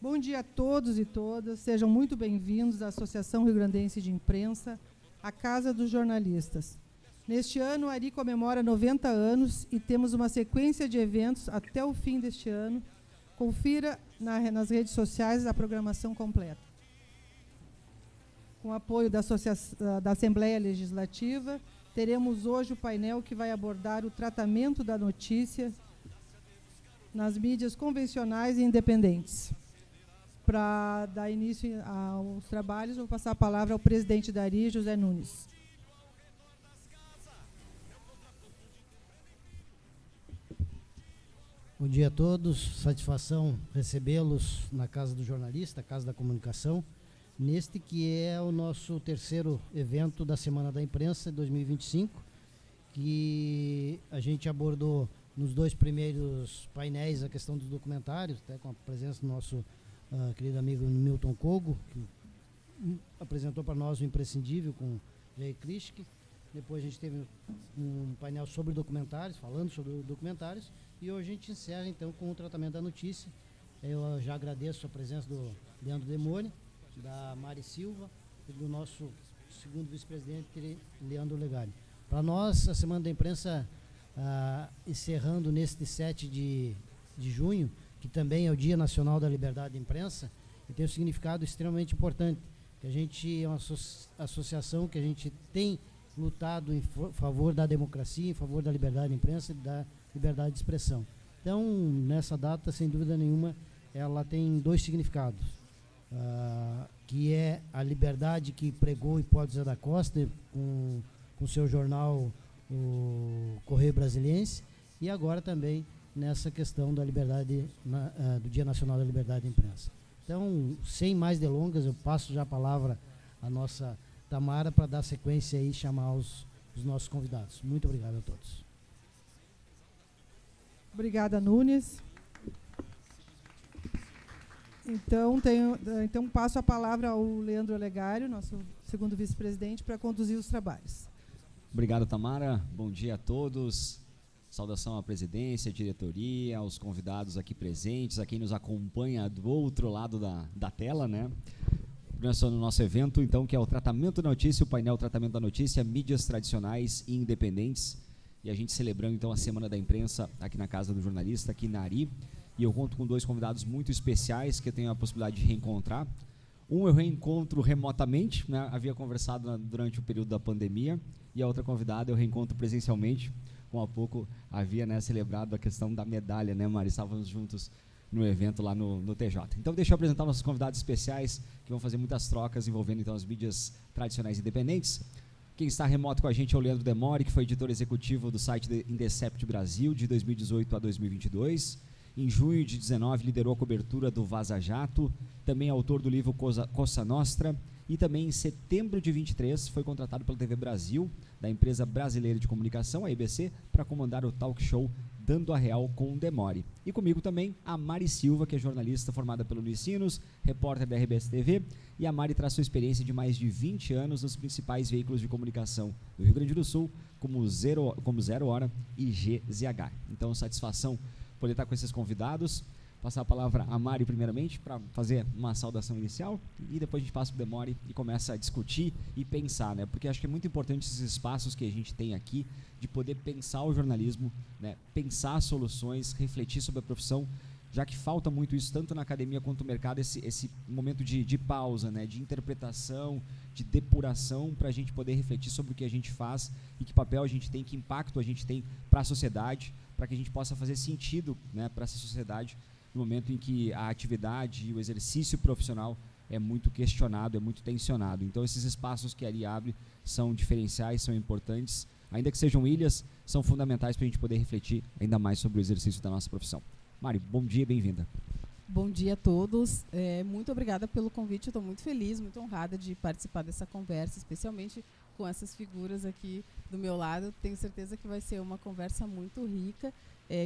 Bom dia a todos e todas, sejam muito bem-vindos à Associação Rio Grandense de Imprensa, a Casa dos Jornalistas. Neste ano, a ARI comemora 90 anos e temos uma sequência de eventos até o fim deste ano. Confira nas redes sociais a programação completa. Com apoio da Assembleia Legislativa, teremos hoje o painel que vai abordar o tratamento da notícia nas mídias convencionais e independentes. Para dar início aos trabalhos, vou passar a palavra ao presidente da ARI, José Nunes. Bom dia a todos, satisfação recebê-los na Casa do Jornalista, Casa da Comunicação, neste que é o nosso terceiro evento da Semana da Imprensa 2025, que a gente abordou nos dois primeiros painéis a questão dos documentários, até com a presença do nosso querido amigo Milton Kogo, que apresentou para nós o Imprescindível com Jay Krishk. Depois a gente teve um painel sobre documentários, falando sobre documentários, e hoje a gente encerra então com o tratamento da notícia. Eu já agradeço a presença do Leandro Demore, da Mari Silva e do nosso segundo vice-presidente, Leandro Legari. Para nós, a Semana da Imprensa, encerrando neste 7 de junho, que também é o Dia Nacional da Liberdade de Imprensa, e tem um significado extremamente importante, que a gente é uma associação que a gente tem lutado em favor da democracia, em favor da liberdade de imprensa e da liberdade de expressão. Então, nessa data, sem dúvida nenhuma, ela tem dois significados, que é a liberdade que pregou Hipólito Zé da Costa com seu jornal, o Correio Brasiliense, e agora também nessa questão da liberdade, do Dia Nacional da Liberdade de Imprensa. Então, sem mais delongas, eu passo já a palavra à nossa Tamara para dar sequência e chamar os nossos convidados. Muito obrigado a todos. Obrigada, Nunes. Então passo a palavra ao Leandro Olegário, nosso segundo vice-presidente, para conduzir os trabalhos. Obrigado, Tamara. Bom dia a todos. Saudação à presidência, à diretoria, aos convidados aqui presentes, a quem nos acompanha do outro lado da tela, né? No nosso evento, então, que é o Tratamento da Notícia, o painel Tratamento da Notícia, mídias tradicionais e independentes. E a gente celebrando, então, a Semana da Imprensa aqui na Casa do Jornalista, aqui na ARI. E eu conto com dois convidados muito especiais que eu tenho a possibilidade de reencontrar. Um eu reencontro remotamente, né? Havia conversado durante o período da pandemia, e a outra convidada eu reencontro presencialmente. Com há pouco havia, né, celebrado a questão da medalha, né, Mari? Estávamos juntos no evento lá no TJ. Então, deixa eu apresentar nossos convidados especiais, que vão fazer muitas trocas envolvendo, então, as mídias tradicionais independentes. Quem está remoto com a gente é o Leandro Demore, que foi editor executivo do site Indecept Brasil, de 2018 a 2022. Em junho de 2019, liderou a cobertura do Vaza Jato, também é autor do livro Cosa Nostra, e também em setembro de 23 foi contratado pela TV Brasil, da empresa brasileira de comunicação, a EBC, para comandar o talk show Dando a Real com o Demore. E comigo também a Mari Silva, que é jornalista formada pelo Unicinos, repórter da RBS TV, e a Mari traz sua experiência de mais de 20 anos nos principais veículos de comunicação do Rio Grande do Sul, como Zero Hora e GZH. Então, satisfação poder estar com esses convidados. Passar a palavra a Mari primeiramente para fazer uma saudação inicial e depois a gente passa para o Demore e começa a discutir e pensar, né? Porque acho que é muito importante esses espaços que a gente tem aqui de poder pensar o jornalismo, né? Pensar soluções, refletir sobre a profissão, já que falta muito isso tanto na academia quanto no mercado, esse momento de pausa, né? De interpretação, de depuração, para a gente poder refletir sobre o que a gente faz e que papel a gente tem, que impacto a gente tem para a sociedade, para que a gente possa fazer sentido, né, para essa sociedade no momento em que a atividade e o exercício profissional é muito questionado, é muito tensionado. Então, esses espaços que ali abre são diferenciais, são importantes, ainda que sejam ilhas, são fundamentais para a gente poder refletir ainda mais sobre o exercício da nossa profissão. Mari, bom dia e bem-vinda. Bom dia a todos. Muito obrigada pelo convite. Eu estou muito feliz, muito honrada de participar dessa conversa, especialmente com essas figuras aqui do meu lado. Tenho certeza que vai ser uma conversa muito rica.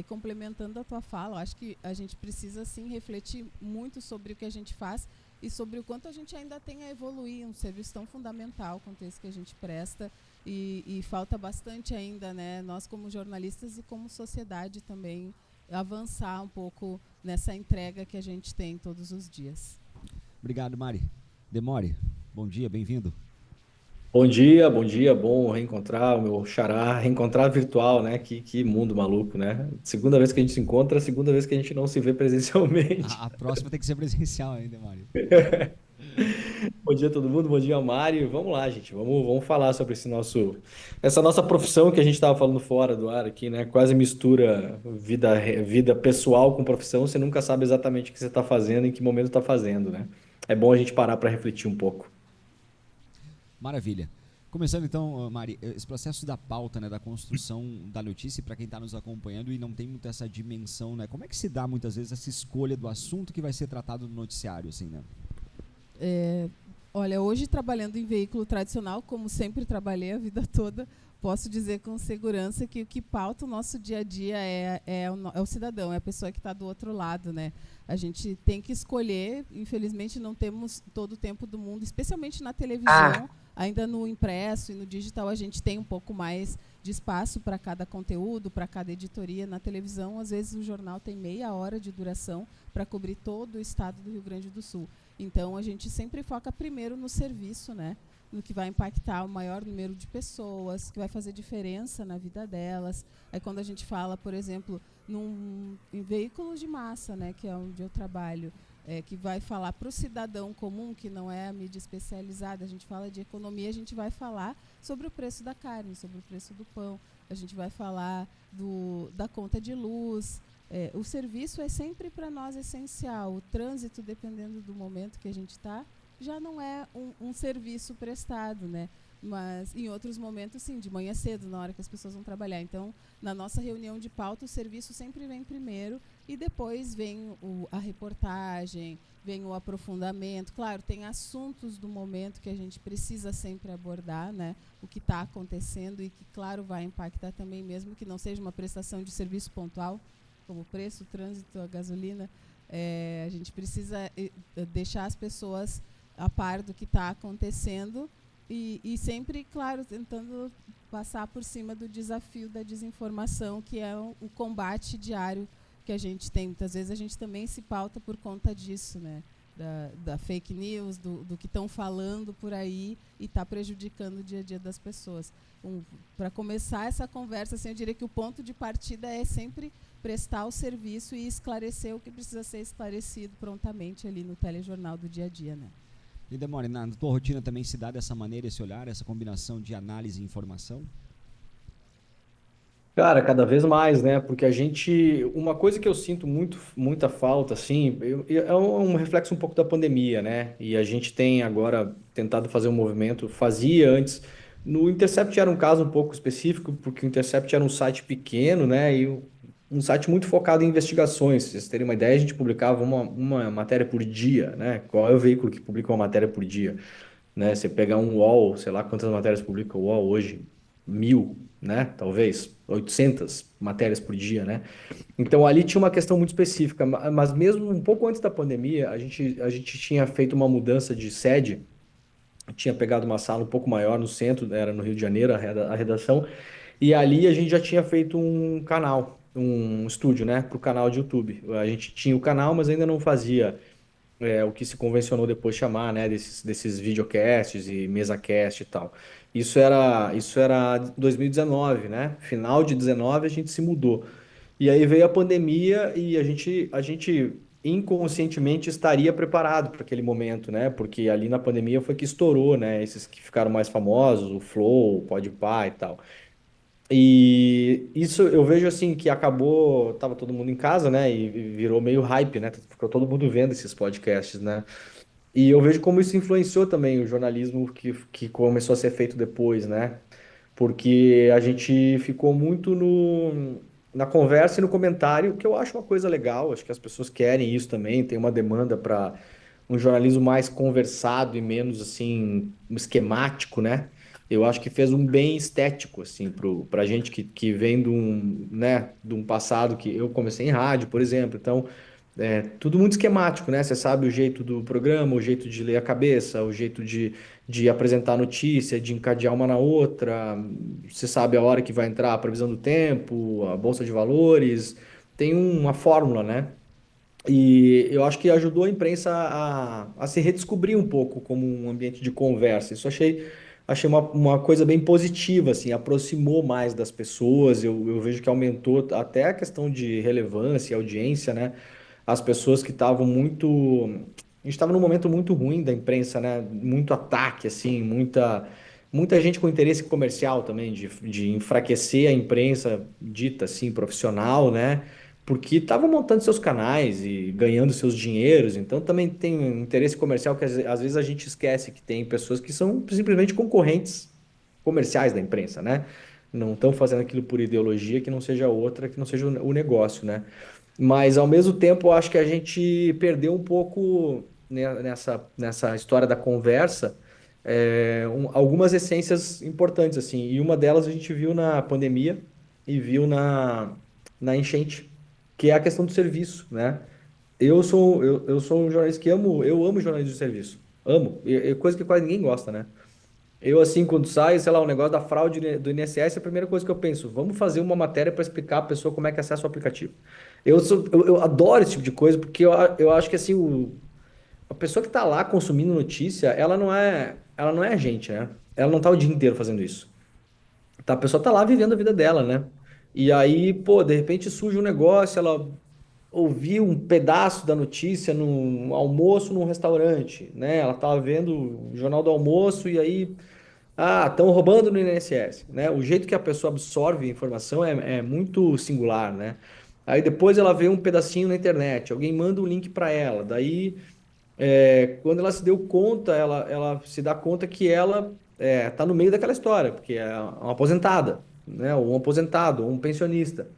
Complementando a tua fala, eu acho que a gente precisa sim refletir muito sobre o que a gente faz e sobre o quanto a gente ainda tem a evoluir, um serviço tão fundamental quanto esse que a gente presta, e falta bastante ainda, né, nós como jornalistas e como sociedade também avançar um pouco nessa entrega que a gente tem todos os dias. Obrigado, Mari. Demore, bom dia, bem-vindo. Bom dia, bom reencontrar o meu xará, reencontrar virtual, né? Que mundo maluco, né? Segunda vez que a gente se encontra, segunda vez que a gente não se vê presencialmente. A próxima tem que ser presencial ainda, Mari. Bom dia a todo mundo, bom dia, Mário. Vamos lá, gente, vamos falar sobre essa nossa profissão que a gente estava falando fora do ar aqui, né? Quase mistura vida pessoal com profissão, você nunca sabe exatamente o que você está fazendo, em que momento está fazendo, né? É bom a gente parar para refletir um pouco. Maravilha. Começando então, Mari, esse processo da pauta, né, da construção da notícia, para quem está nos acompanhando e não tem muito essa dimensão, né, como é que se dá muitas vezes essa escolha do assunto que vai ser tratado no noticiário, assim, né? Olha, hoje trabalhando em veículo tradicional, como sempre trabalhei a vida toda, posso dizer com segurança que o que pauta o nosso dia a dia é o cidadão, é a pessoa que está do outro lado, né? A gente tem que escolher, infelizmente não temos todo o tempo do mundo, especialmente na televisão, ainda no impresso e no digital a gente tem um pouco mais de espaço para cada conteúdo, para cada editoria. Na televisão, às vezes o jornal tem meia hora de duração para cobrir todo o estado do Rio Grande do Sul. Então, a gente sempre foca primeiro no serviço, né? No que vai impactar o maior número de pessoas, que vai fazer diferença na vida delas. Aí, quando a gente fala, por exemplo, em veículos de massa, né, que é onde eu trabalho, que vai falar para o cidadão comum, que não é a mídia especializada, a gente fala de economia, a gente vai falar sobre o preço da carne, sobre o preço do pão, a gente vai falar da conta de luz. O serviço é sempre para nós essencial. O trânsito, dependendo do momento que a gente está, já não é um serviço prestado, né? Mas em outros momentos, sim, de manhã cedo, na hora que as pessoas vão trabalhar. Então, na nossa reunião de pauta, o serviço sempre vem primeiro e depois vem a reportagem, vem o aprofundamento. Claro, tem assuntos do momento que a gente precisa sempre abordar, né? O que está acontecendo e que, claro, vai impactar também, mesmo que não seja uma prestação de serviço pontual, como o preço, o trânsito, a gasolina. A gente precisa deixar as pessoas a par do que está acontecendo e sempre, claro, tentando passar por cima do desafio da desinformação, que é o combate diário que a gente tem. Muitas vezes a gente também se pauta por conta disso, né? Da fake news, do que estão falando por aí e está prejudicando o dia a dia das pessoas. Para começar essa conversa, assim, eu diria que o ponto de partida é sempre prestar o serviço e esclarecer o que precisa ser esclarecido prontamente ali no telejornal do dia a dia, né? E Demore, na tua rotina também se dá dessa maneira esse olhar, essa combinação de análise e informação? Cara, cada vez mais, né? Porque uma coisa que eu sinto muita falta, assim, é um reflexo um pouco da pandemia, né? E a gente tem agora tentado fazer um movimento, fazia antes. No Intercept era um caso um pouco específico, porque o Intercept era um site pequeno, né? Um site muito focado em investigações. Pra vocês terem uma ideia, a gente publicava uma matéria por dia, né? Qual é o veículo que publica uma matéria por dia? Né? Você pegar um UOL, sei lá quantas matérias publica o UOL hoje, 1.000, né? Talvez 800 matérias por dia, né? Então ali tinha uma questão muito específica, mas mesmo um pouco antes da pandemia, a gente tinha feito uma mudança de sede, tinha pegado uma sala um pouco maior no centro, era no Rio de Janeiro a redação, e ali a gente já tinha feito um canal, um estúdio, né, para o canal de YouTube. A gente tinha o canal, mas ainda não fazia o que se convencionou depois chamar, né, desses videocasts e mesacast e tal. Isso era 2019, né? Final de 19 a gente se mudou. E aí veio a pandemia e a gente inconscientemente estaria preparado para aquele momento, né? Porque ali na pandemia foi que estourou, né? Esses que ficaram mais famosos, o Flow, o Podpah e tal. E isso eu vejo assim que acabou, tava todo mundo em casa, né? E virou meio hype, né? Ficou todo mundo vendo esses podcasts, né? E eu vejo como isso influenciou também o jornalismo que começou a ser feito depois, né? Porque a gente ficou muito na conversa e no comentário, que eu acho uma coisa legal, acho que as pessoas querem isso também, tem uma demanda para um jornalismo mais conversado e menos assim esquemático, né? Eu acho que fez um bem estético assim pra gente que vem de um passado que eu comecei em rádio, por exemplo. Então, tudo muito esquemático, né? Você sabe o jeito do programa, o jeito de ler a cabeça, o jeito de apresentar a notícia, de encadear uma na outra. Você sabe a hora que vai entrar a previsão do tempo, a bolsa de valores. Tem uma fórmula, né? E eu acho que ajudou a imprensa a se redescobrir um pouco como um ambiente de conversa. Isso achei uma coisa bem positiva, assim, aproximou mais das pessoas. Eu vejo que aumentou até a questão de relevância e audiência, né? As pessoas que estavam muito. A gente estava num momento muito ruim da imprensa, né? Muito ataque, assim, muita gente com interesse comercial também, de enfraquecer a imprensa dita assim, profissional, né? Porque estavam montando seus canais e ganhando seus dinheiros, então também tem um interesse comercial que às vezes a gente esquece que tem pessoas que são simplesmente concorrentes comerciais da imprensa, né? Não estão fazendo aquilo por ideologia que não seja outra, que não seja o negócio, né? Mas ao mesmo tempo, eu acho que a gente perdeu um pouco nessa história da conversa, algumas essências importantes, assim. E uma delas a gente viu na pandemia e viu na enchente, que é a questão do serviço, né? Eu sou um jornalista que eu amo jornalismo de serviço. Amo. É coisa que quase ninguém gosta, né? Eu, assim, quando sai, sei lá, um negócio da fraude do INSS, a primeira coisa que eu penso, vamos fazer uma matéria para explicar a pessoa como é que acessa o aplicativo. Eu adoro esse tipo de coisa, porque eu acho que, assim, a pessoa que está lá consumindo notícia, ela não é a gente, né? Ela não tá o dia inteiro fazendo isso. Tá, a pessoa tá lá vivendo a vida dela, né? E aí, pô, de repente surge um negócio, ela ouviu um pedaço da notícia num almoço num restaurante, né? Ela tava vendo o Jornal do Almoço e aí estão roubando no INSS, né? O jeito que a pessoa absorve a informação é muito singular, né? Aí depois ela vê um pedacinho na internet, alguém manda um link para ela, daí quando ela se deu conta, ela se dá conta que ela tá no meio daquela história, porque é uma aposentada, né? Ou um aposentado, ou um pensionista.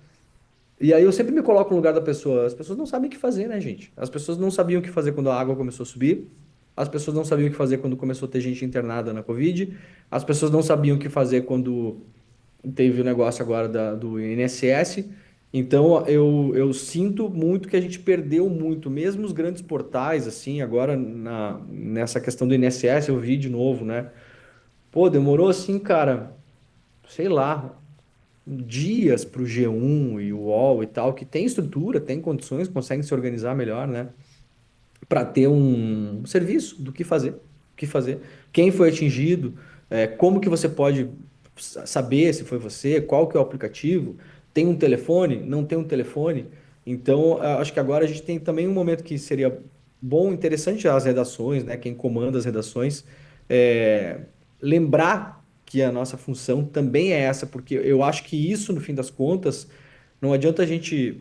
E aí eu sempre me coloco no lugar da pessoa. As pessoas não sabem o que fazer, né, gente? As pessoas não sabiam o que fazer quando a água começou a subir. As pessoas não sabiam o que fazer quando começou a ter gente internada na Covid. As pessoas não sabiam o que fazer quando teve o negócio agora do INSS. Então eu sinto muito que a gente perdeu muito, mesmo os grandes portais, assim, agora nessa questão do INSS, eu vi de novo, né? Pô, demorou assim, cara, sei lá, dias para o G1 e o UOL e tal, que tem estrutura, tem condições, conseguem se organizar melhor, né? Para ter um serviço do que fazer, o que fazer, quem foi atingido, como que você pode saber se foi você, qual que é o aplicativo, tem um telefone, não tem um telefone. Então, acho que agora a gente tem também um momento que seria bom, interessante as redações, né? Quem comanda as redações, é, lembrar que a nossa função também é essa, porque eu acho que isso, no fim das contas, não adianta a gente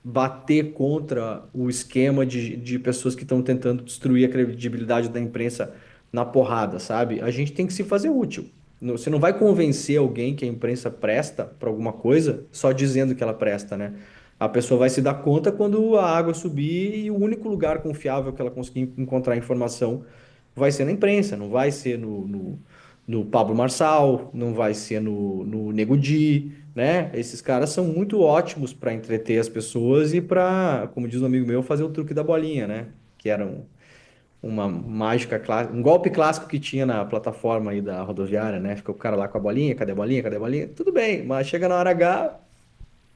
bater contra o esquema de pessoas que estão tentando destruir a credibilidade da imprensa na porrada, sabe? A gente tem que se fazer útil. Você não vai convencer alguém que a imprensa presta para alguma coisa só dizendo que ela presta, né? A pessoa vai se dar conta quando a água subir e o único lugar confiável que ela conseguir encontrar informação vai ser na imprensa, não vai ser no Pablo Marçal, não vai ser no Nego Di, né? Esses caras são muito ótimos para entreter as pessoas e para, como diz um amigo meu, fazer o truque da bolinha, né? Que era uma mágica, um golpe clássico que tinha na plataforma aí da rodoviária, né? Fica o cara lá com a bolinha, cadê a bolinha, cadê a bolinha? Tudo bem, mas chega na hora H,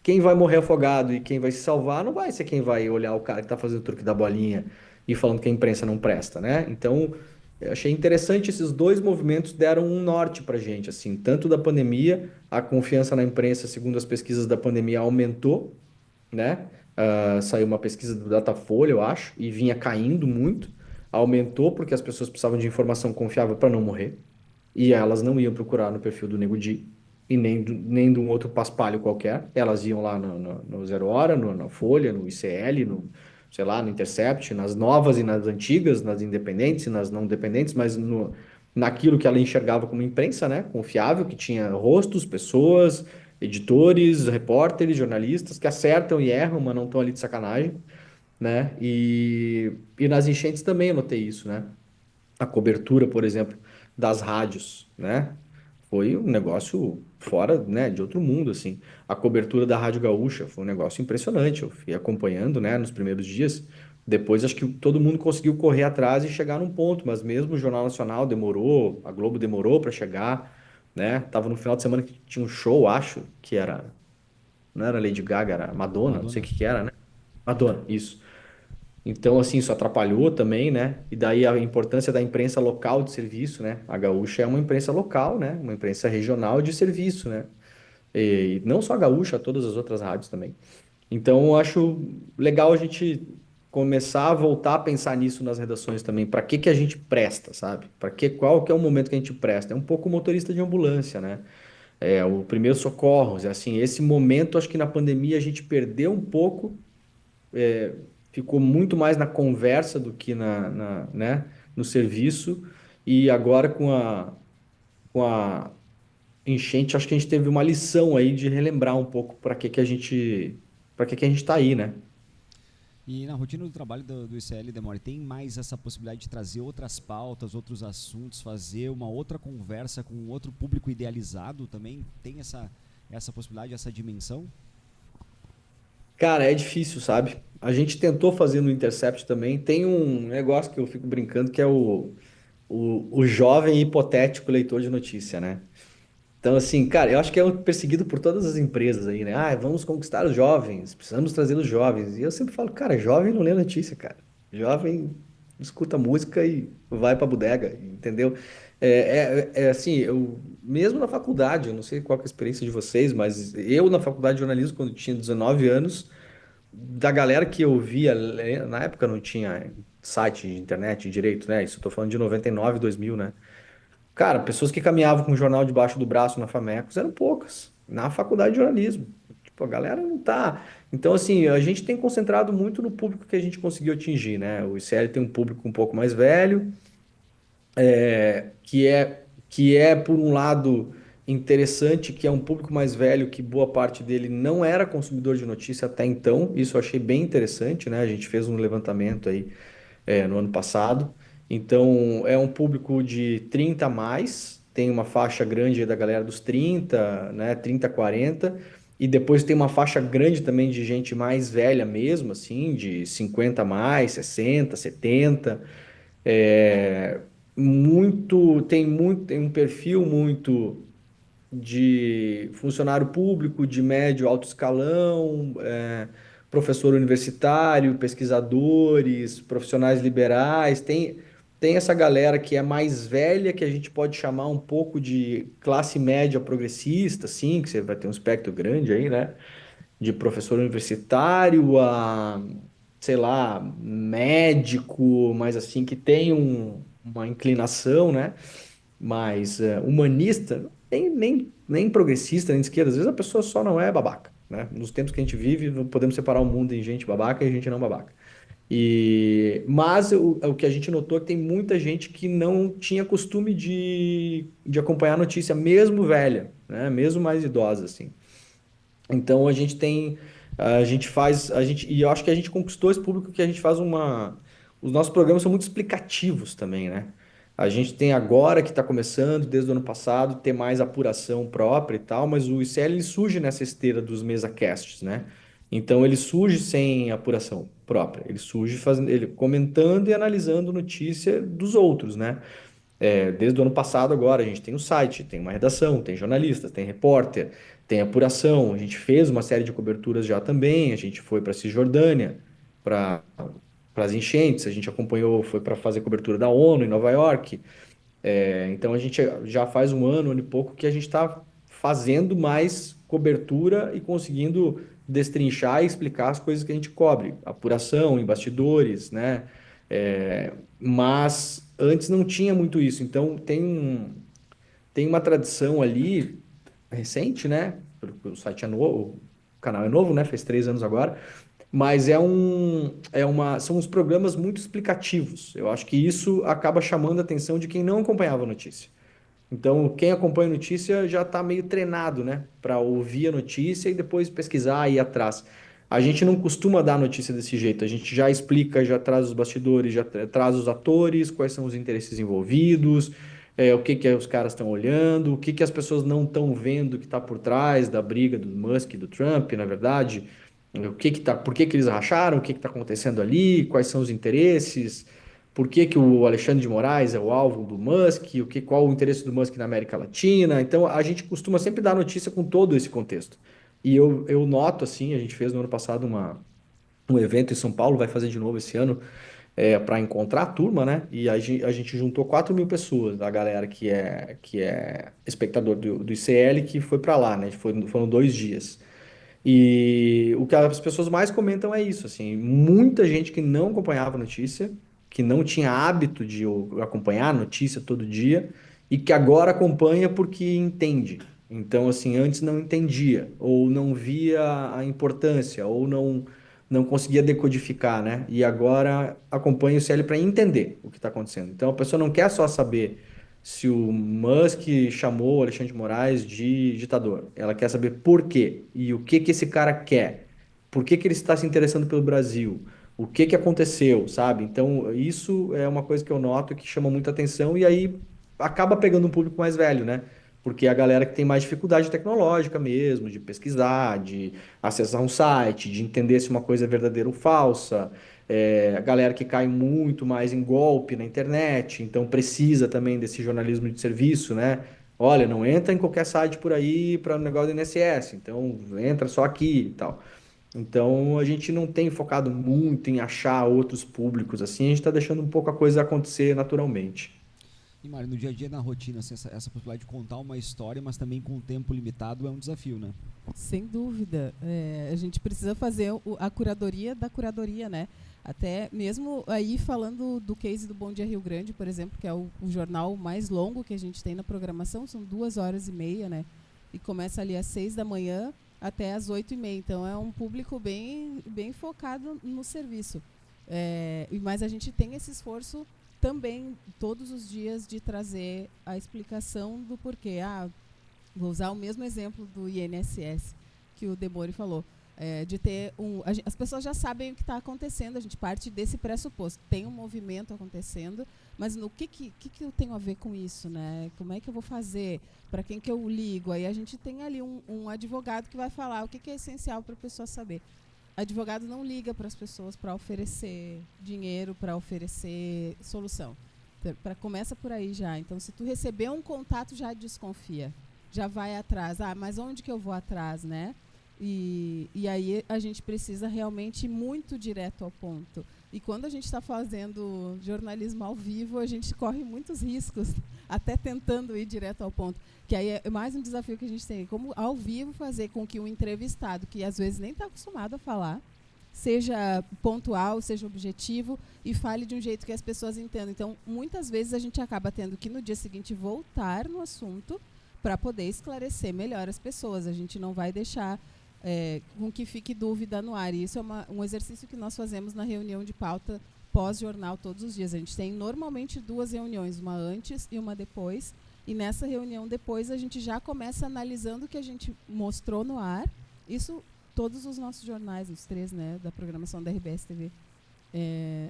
quem vai morrer afogado e quem vai se salvar não vai ser quem vai olhar o cara que tá fazendo o truque da bolinha e falando que a imprensa não presta, né? Então, eu achei interessante esses dois movimentos deram um norte pra gente, assim, tanto da pandemia, a confiança na imprensa, segundo as pesquisas da pandemia, aumentou, né? Saiu uma pesquisa do Datafolha, eu acho, e vinha caindo muito, aumentou porque as pessoas precisavam de informação confiável para não morrer. E elas não iam procurar no perfil do Nego Di e nem de um outro paspalho qualquer. Elas iam lá no Zero Hora, na Folha, no ICL, sei lá, no Intercept, nas novas e nas antigas, nas independentes e nas não dependentes, mas naquilo que ela enxergava como imprensa, né? Confiável, que tinha rostos, pessoas, editores, repórteres, jornalistas que acertam e erram, mas não estão ali de sacanagem, né? E nas enchentes também eu notei isso, né? A cobertura, por exemplo, das rádios, né? Foi um negócio fora, né, de outro mundo, assim. A cobertura da Rádio Gaúcha foi um negócio impressionante. Eu fui acompanhando, né, nos primeiros dias. Depois, acho que todo mundo conseguiu correr atrás e chegar num ponto, mas mesmo o Jornal Nacional demorou, a Globo demorou para chegar, né? Tava no final de semana que tinha um show, acho, que era, não era Lady Gaga, era Madonna, não sei o Madonna. que que era, né? Madonna, isso. Então, assim, isso atrapalhou também, né? E daí a importância da imprensa local de serviço, né? A Gaúcha é uma imprensa local, né? Uma imprensa regional de serviço, né? E não só a Gaúcha, todas as outras rádios também. Então, eu acho legal a gente começar a voltar a pensar nisso nas redações também. Para que que a gente presta, sabe? Para que qual que é o momento que a gente presta? É um pouco motorista de ambulância, né? É o primeiro socorros, é assim, esse momento acho que na pandemia a gente perdeu um pouco, ficou muito mais na conversa do que né, no serviço. E agora com a enchente, acho que a gente teve uma lição aí de relembrar um pouco para que a gente está aí, né? E na rotina do trabalho do ICL, Demore, tem mais essa possibilidade de trazer outras pautas, outros assuntos, fazer uma outra conversa com outro público idealizado também? Tem essa possibilidade, essa dimensão? Cara, é difícil, sabe? A gente tentou fazer no Intercept também. Tem um negócio que eu fico brincando que é o jovem hipotético leitor de notícia, né? Então, assim, cara, eu acho que é perseguido por todas as empresas aí, né? Ah, vamos conquistar os jovens, precisamos trazer os jovens. E eu sempre falo, cara, jovem não lê notícia, cara. Jovem escuta música e vai pra bodega, entendeu? É assim, eu mesmo na faculdade, eu não sei qual que é a experiência de vocês, mas eu na faculdade de jornalismo, quando tinha 19 anos, da galera que eu via, na época não tinha site de internet direito, né? Isso eu tô falando de 99, 2000, né? Cara, pessoas que caminhavam com o jornal debaixo do braço na Famecos eram poucas, na faculdade de jornalismo. Tipo, a galera não tá. Então, assim, a gente tem concentrado muito no público que a gente conseguiu atingir, né? O ICL tem um público um pouco mais velho, que é por um lado interessante, que é um público mais velho, que boa parte dele não era consumidor de notícia até então. Isso eu achei bem interessante, né? A gente fez um levantamento aí no ano passado. Então, é um público de 30 a mais, tem uma faixa grande aí da galera dos 30, né, 30 a 40, e depois tem uma faixa grande também de gente mais velha mesmo, assim, de 50 a mais, 60, 70. É, tem um perfil muito de funcionário público de médio alto escalão, professor universitário, pesquisadores, profissionais liberais. Tem essa galera que é mais velha, que a gente pode chamar um pouco de classe média progressista, assim, que você vai ter um espectro grande aí, né? De professor universitário a, sei lá, médico, mas assim, que tem uma inclinação, né? Mais humanista, nem progressista, nem de esquerda. Às vezes a pessoa só não é babaca, né? Nos tempos que a gente vive, não podemos separar o mundo em gente babaca e gente não babaca. Mas o que a gente notou é que tem muita gente que não tinha costume de acompanhar a notícia, mesmo velha, né? Mesmo mais idosa, assim. Então e eu acho que a gente conquistou esse público que a gente faz os nossos programas são muito explicativos também, né? A gente tem agora que está começando, desde o ano passado, ter mais apuração própria e tal, mas o ICL ele surge nessa esteira dos mesacasts, né? Então ele surge sem apuração própria, ele surge fazendo, ele comentando e analisando notícia dos outros, né? Desde o ano passado agora, a gente tem um site, tem uma redação, tem jornalistas, tem repórter, tem apuração. A gente fez uma série de coberturas já também. A gente foi para Cisjordânia, para as enchentes, a gente acompanhou, foi para fazer cobertura da ONU em Nova York. Então a gente já faz um ano e pouco que a gente está fazendo mais cobertura e conseguindo destrinchar e explicar as coisas que a gente cobre, apuração em bastidores, né? Mas antes não tinha muito isso. Então tem uma tradição ali recente, né? Porque o site é novo, o canal é novo, né? Fez 3 anos agora. Mas são uns programas muito explicativos. Eu acho que isso acaba chamando a atenção de quem não acompanhava a notícia. Então, quem acompanha a notícia já está meio treinado, né? Para ouvir a notícia e depois pesquisar e ir atrás. A gente não costuma dar notícia desse jeito. A gente já explica, já traz os bastidores, já traz os atores, quais são os interesses envolvidos, o que que os caras estão olhando, o que que as pessoas não estão vendo que está por trás da briga do Musk e do Trump, na verdade. Por que que eles racharam, o que está acontecendo ali, quais são os interesses, por que que o Alexandre de Moraes é o alvo do Musk, qual o interesse do Musk na América Latina. Então, a gente costuma sempre dar notícia com todo esse contexto. E eu noto, assim, a gente fez no ano passado um evento em São Paulo, vai fazer de novo esse ano, para encontrar a turma, né? E a gente juntou 4.000 pessoas, da galera que é espectador do ICL, que foi para lá, né? Foram 2 dias. E o que as pessoas mais comentam é isso, assim, muita gente que não acompanhava a notícia, que não tinha hábito de acompanhar a notícia todo dia e que agora acompanha porque entende. Então, assim, antes não entendia, ou não via a importância, ou não conseguia decodificar, né? E agora acompanha o CL para entender o que está acontecendo. Então, a pessoa não quer só saber se o Musk chamou o Alexandre de Moraes de ditador. Ela quer saber por quê e o que que esse cara quer. Por que que ele está se interessando pelo Brasil? O que que aconteceu, sabe? Então, isso é uma coisa que eu noto que chama muita atenção e aí acaba pegando um público mais velho, né? Porque é a galera que tem mais dificuldade tecnológica mesmo, de pesquisar, de acessar um site, de entender se uma coisa é verdadeira ou falsa, a galera que cai muito mais em golpe na internet, então precisa também desse jornalismo de serviço, né? Olha, não entra em qualquer site por aí para o negócio do INSS, então entra só aqui e tal. Então a gente não tem focado muito em achar outros públicos assim, a gente está deixando um pouco a coisa acontecer naturalmente. E, Mário, no dia a dia, na rotina, assim, essa possibilidade de contar uma história, mas também com um tempo limitado, é um desafio, né? Sem dúvida. A gente precisa fazer a curadoria da curadoria, né? Até mesmo aí falando do case do Bom Dia Rio Grande, por exemplo, que é o jornal mais longo que a gente tem na programação, são 2 horas e meia, né? E começa ali às 6 da manhã até às 8h30. Então é um público bem, bem focado no serviço. Mas a gente tem esse esforço também todos os dias de trazer a explicação do porquê. Vou usar o mesmo exemplo do INSS que o Demori falou. De ter as pessoas já sabem o que está acontecendo, a gente parte desse pressuposto. Tem um movimento acontecendo, mas no que eu tenho a ver com isso, né? Como é que eu vou fazer? Para quem que eu ligo? Aí a gente tem ali um advogado que vai falar o que é essencial para a pessoa saber. Advogado não liga para as pessoas para oferecer dinheiro, para oferecer solução. Começa por aí já. Então, se tu receber um contato, já desconfia. Já vai atrás. Mas onde que eu vou atrás, né? E aí a gente precisa realmente ir muito direto ao ponto. E quando a gente está fazendo jornalismo ao vivo, a gente corre muitos riscos, até tentando ir direto ao ponto. Que aí é mais um desafio que a gente tem. Como ao vivo fazer com que um entrevistado, que às vezes nem está acostumado a falar, seja pontual, seja objetivo e fale de um jeito que as pessoas entendam. Então, muitas vezes a gente acaba tendo que no dia seguinte voltar no assunto para poder esclarecer melhor as pessoas. A gente não vai deixar com que fique dúvida no ar. E isso é um exercício que nós fazemos na reunião de pauta pós-jornal todos os dias. A gente tem normalmente 2 reuniões, uma antes e uma depois. E nessa reunião depois a gente já começa analisando o que a gente mostrou no ar. Isso todos os nossos jornais, os 3, né, da programação da RBS TV.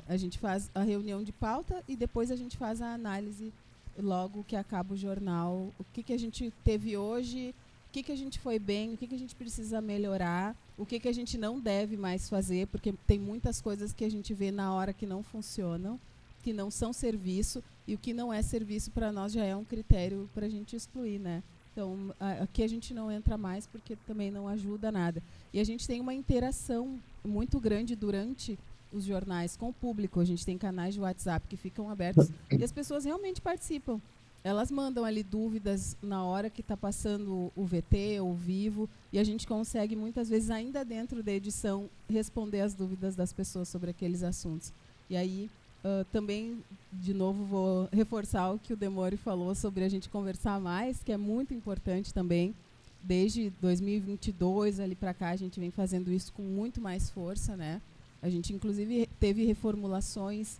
A gente faz a reunião de pauta e depois a gente faz a análise logo que acaba o jornal. O que a gente teve hoje, o que a gente foi bem, o que a gente precisa melhorar, o que a gente não deve mais fazer, porque tem muitas coisas que a gente vê na hora que não funcionam, que não são serviço, e o que não é serviço para nós já é um critério para a gente excluir, né? Então, aqui a gente não entra mais porque também não ajuda nada. E a gente tem uma interação muito grande durante os jornais com o público. A gente tem canais de WhatsApp que ficam abertos e as pessoas realmente participam. Elas mandam ali dúvidas na hora que está passando o VT ou o vivo e a gente consegue muitas vezes ainda dentro da edição responder as dúvidas das pessoas sobre aqueles assuntos. E aí também, de novo, vou reforçar o que o Demori falou sobre a gente conversar mais, que é muito importante também. Desde 2022 ali para cá a gente vem fazendo isso com muito mais força, né? A gente inclusive teve reformulações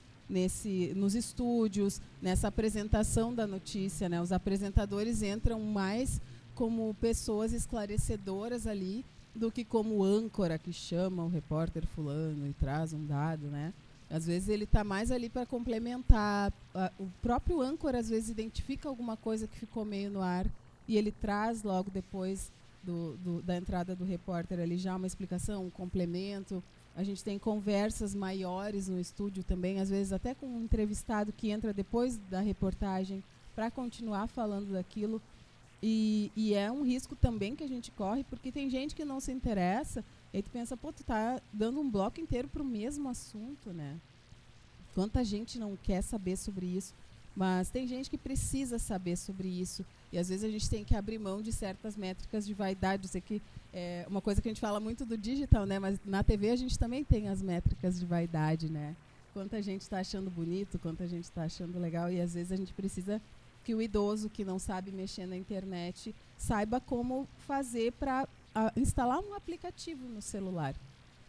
nos estúdios, nessa apresentação da notícia, né? Os apresentadores entram mais como pessoas esclarecedoras ali do que como âncora que chama o repórter fulano e traz um dado, né? Às vezes ele está mais ali para complementar. O próprio âncora às vezes identifica alguma coisa que ficou meio no ar e ele traz logo depois da entrada do repórter ali já uma explicação, um complemento. A gente tem conversas maiores no estúdio também, às vezes até com um entrevistado que entra depois da reportagem para continuar falando daquilo. E é um risco também que a gente corre, porque tem gente que não se interessa E aí tu pensa, pô, tu tá dando um bloco inteiro pro mesmo assunto, né? Quanta gente não quer saber sobre isso, mas tem gente que precisa saber sobre isso. E às vezes a gente tem que abrir mão de certas métricas de vaidade. Isso aqui é uma coisa que a gente fala muito do digital, né? Mas na TV a gente também tem as métricas de vaidade, né? Quanta gente está achando bonito, quanta gente está achando legal. E às vezes a gente precisa que o idoso que não sabe mexer na internet saiba como fazer para instalar um aplicativo no celular.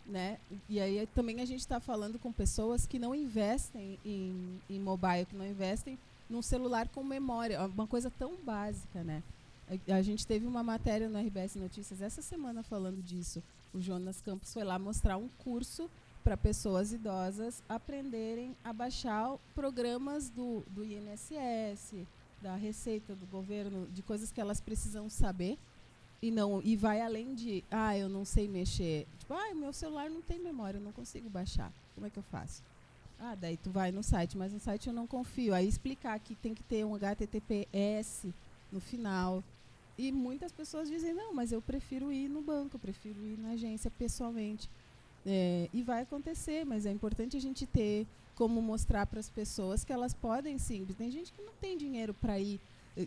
Né? E aí também a gente está falando com pessoas que não investem em mobile, que não investem num celular com memória, uma coisa tão básica, né? A gente teve uma matéria no RBS Notícias essa semana falando disso. O Jonas Campos foi lá mostrar um curso para pessoas idosas aprenderem a baixar programas do INSS, da Receita, do governo, de coisas que elas precisam saber. E vai além de, eu não sei mexer. Tipo, o meu celular não tem memória, eu não consigo baixar. Como é que eu faço? Daí tu vai no site, mas no site eu não confio. Aí explicar que tem que ter um HTTPS no final. E muitas pessoas dizem, não, mas eu prefiro ir no banco, eu prefiro ir na agência pessoalmente. E vai acontecer, mas é importante a gente ter como mostrar para as pessoas que elas podem sim. Tem gente que não tem dinheiro para ir,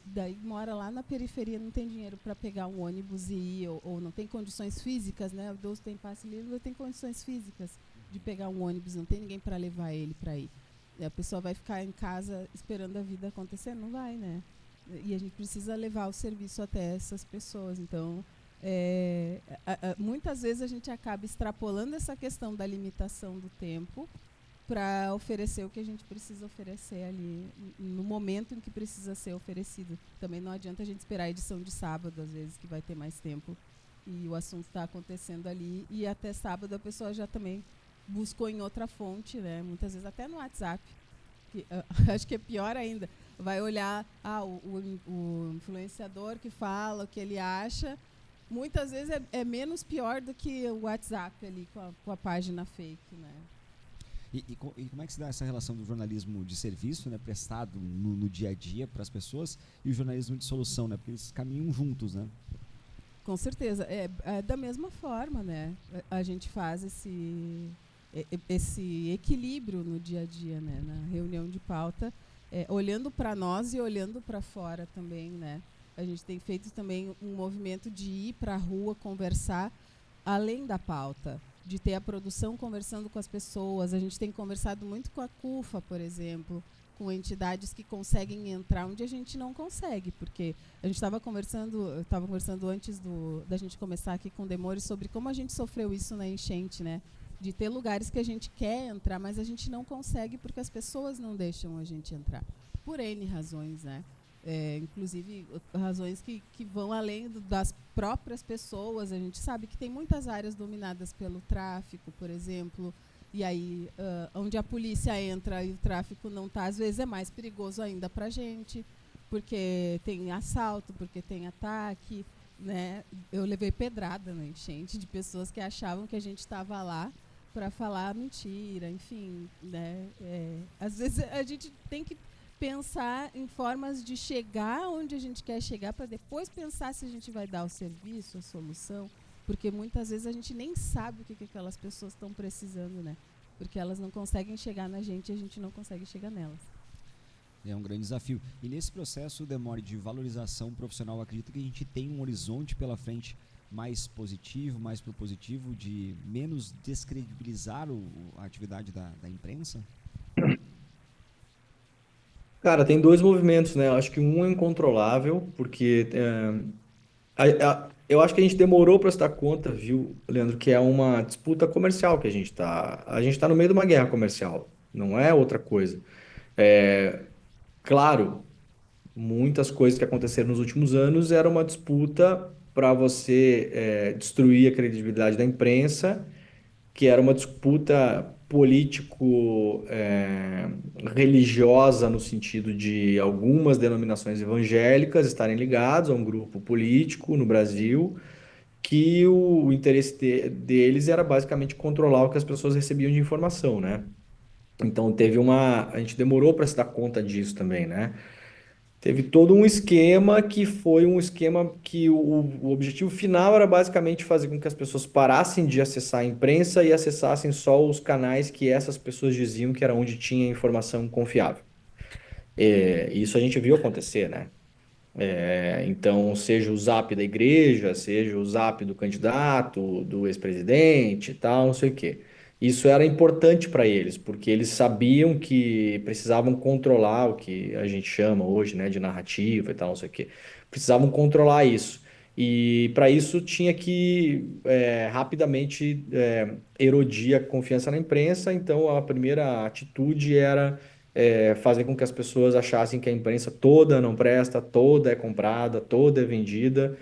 daí mora lá na periferia, não tem dinheiro para pegar um ônibus e ir, ou não tem condições físicas, né? O idoso tem passe livre, não tem condições físicas de pegar um ônibus, não tem ninguém para levar ele para ir. E a pessoa vai ficar em casa esperando a vida acontecer? Não vai, né? E a gente precisa levar o serviço até essas pessoas. Então, muitas vezes a gente acaba extrapolando essa questão da limitação do tempo para oferecer o que a gente precisa oferecer ali no momento em que precisa ser oferecido. Também não adianta a gente esperar a edição de sábado, às vezes, que vai ter mais tempo e o assunto está acontecendo ali, e até sábado a pessoa já também buscou em outra fonte, né? Muitas vezes até no WhatsApp, que, acho que é pior ainda, vai olhar o influenciador que fala o que ele acha, muitas vezes é menos pior do que o WhatsApp ali com a página fake, né? E como é que se dá essa relação do jornalismo de serviço, né, prestado no dia a dia para as pessoas, e o jornalismo de solução, né, porque eles caminham juntos, né? Com certeza. É da mesma forma, né? A gente faz esse equilíbrio no dia a dia, né? Na reunião de pauta, olhando para nós e olhando para fora também, né? A gente tem feito também um movimento de ir para a rua conversar além da pauta, de ter a produção conversando com as pessoas. A gente tem conversado muito com a CUFA, por exemplo, com entidades que conseguem entrar onde a gente não consegue, porque a gente estava conversando antes da gente começar aqui com o Demore sobre como a gente sofreu isso na enchente, né? De ter lugares que a gente quer entrar, mas a gente não consegue porque as pessoas não deixam a gente entrar, por N razões, né? Inclusive razões que vão além das próprias pessoas. A gente sabe que tem muitas áreas dominadas pelo tráfico, por exemplo, e aí onde a polícia entra e o tráfico não está, às vezes é mais perigoso ainda para a gente, porque tem assalto, porque tem ataque, né? Eu levei pedrada na enchente de pessoas que achavam que a gente estava lá para falar mentira, enfim, né? Às vezes a gente tem que pensar em formas de chegar onde a gente quer chegar para depois pensar se a gente vai dar o serviço, a solução, porque muitas vezes a gente nem sabe o que aquelas pessoas estão precisando, né? Porque elas não conseguem chegar na gente e a gente não consegue chegar nelas. É um grande desafio. E nesse processo, Demore, de valorização profissional, acredito que a gente tem um horizonte pela frente mais positivo, mais propositivo, de menos descredibilizar a atividade da imprensa? Cara, tem dois movimentos, né? Eu acho que um é incontrolável, porque eu acho que a gente demorou para se dar conta, viu, Leandro, que é uma disputa comercial que a gente está. A gente está no meio de uma guerra comercial, não é outra coisa. Claro, muitas coisas que aconteceram nos últimos anos era uma disputa para você destruir a credibilidade da imprensa, que era uma disputa político-religiosa no sentido de algumas denominações evangélicas estarem ligadas a um grupo político no Brasil, que o interesse deles era basicamente controlar o que as pessoas recebiam de informação, né? Então a gente demorou para se dar conta disso também, né? Teve todo um esquema que foi um esquema que o objetivo final era basicamente fazer com que as pessoas parassem de acessar a imprensa e acessassem só os canais que essas pessoas diziam que era onde tinha informação confiável. Isso a gente viu acontecer, né? Então, seja o zap da igreja, seja o zap do candidato, do ex-presidente e tal, não sei o quê. Isso era importante para eles, porque eles sabiam que precisavam controlar o que a gente chama hoje, né, de narrativa e tal, não sei o quê. Precisavam controlar isso. E para isso tinha que rapidamente erodir a confiança na imprensa. Então, a primeira atitude era fazer com que as pessoas achassem que a imprensa toda não presta, toda é comprada, toda é vendida,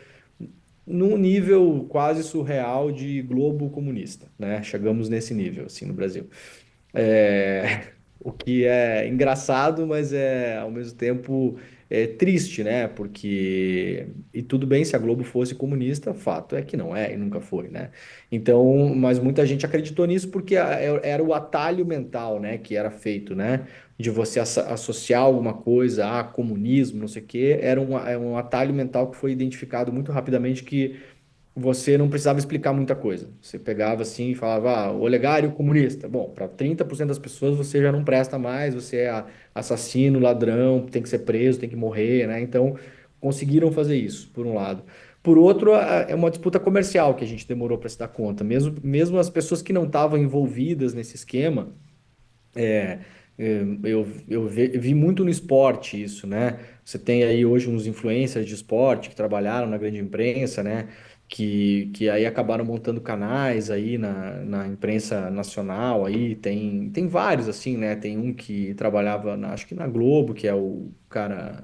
num nível quase surreal de Globo comunista, né? Chegamos nesse nível, assim, no Brasil. É, o que é engraçado, mas é ao mesmo tempo triste, né? Porque e tudo bem se a Globo fosse comunista, fato é que não é e nunca foi, né? Então, mas muita gente acreditou nisso porque era o atalho mental, né? Que era feito, né? De você associar alguma coisa a comunismo, não sei o quê, é um atalho mental que foi identificado muito rapidamente que você não precisava explicar muita coisa. Você pegava assim e falava, olegário comunista. Bom, para 30% das pessoas você já não presta mais, você é assassino, ladrão, tem que ser preso, tem que morrer, né? Então, conseguiram fazer isso, por um lado. Por outro, é uma disputa comercial que a gente demorou para se dar conta. Mesmo as pessoas que não estavam envolvidas nesse esquema, eu vi muito no esporte isso, né? Você tem aí hoje uns influencers de esporte que trabalharam na grande imprensa, né? Que aí acabaram montando canais aí na imprensa nacional aí, tem vários assim, né? Tem um que trabalhava, acho que na Globo, que é o cara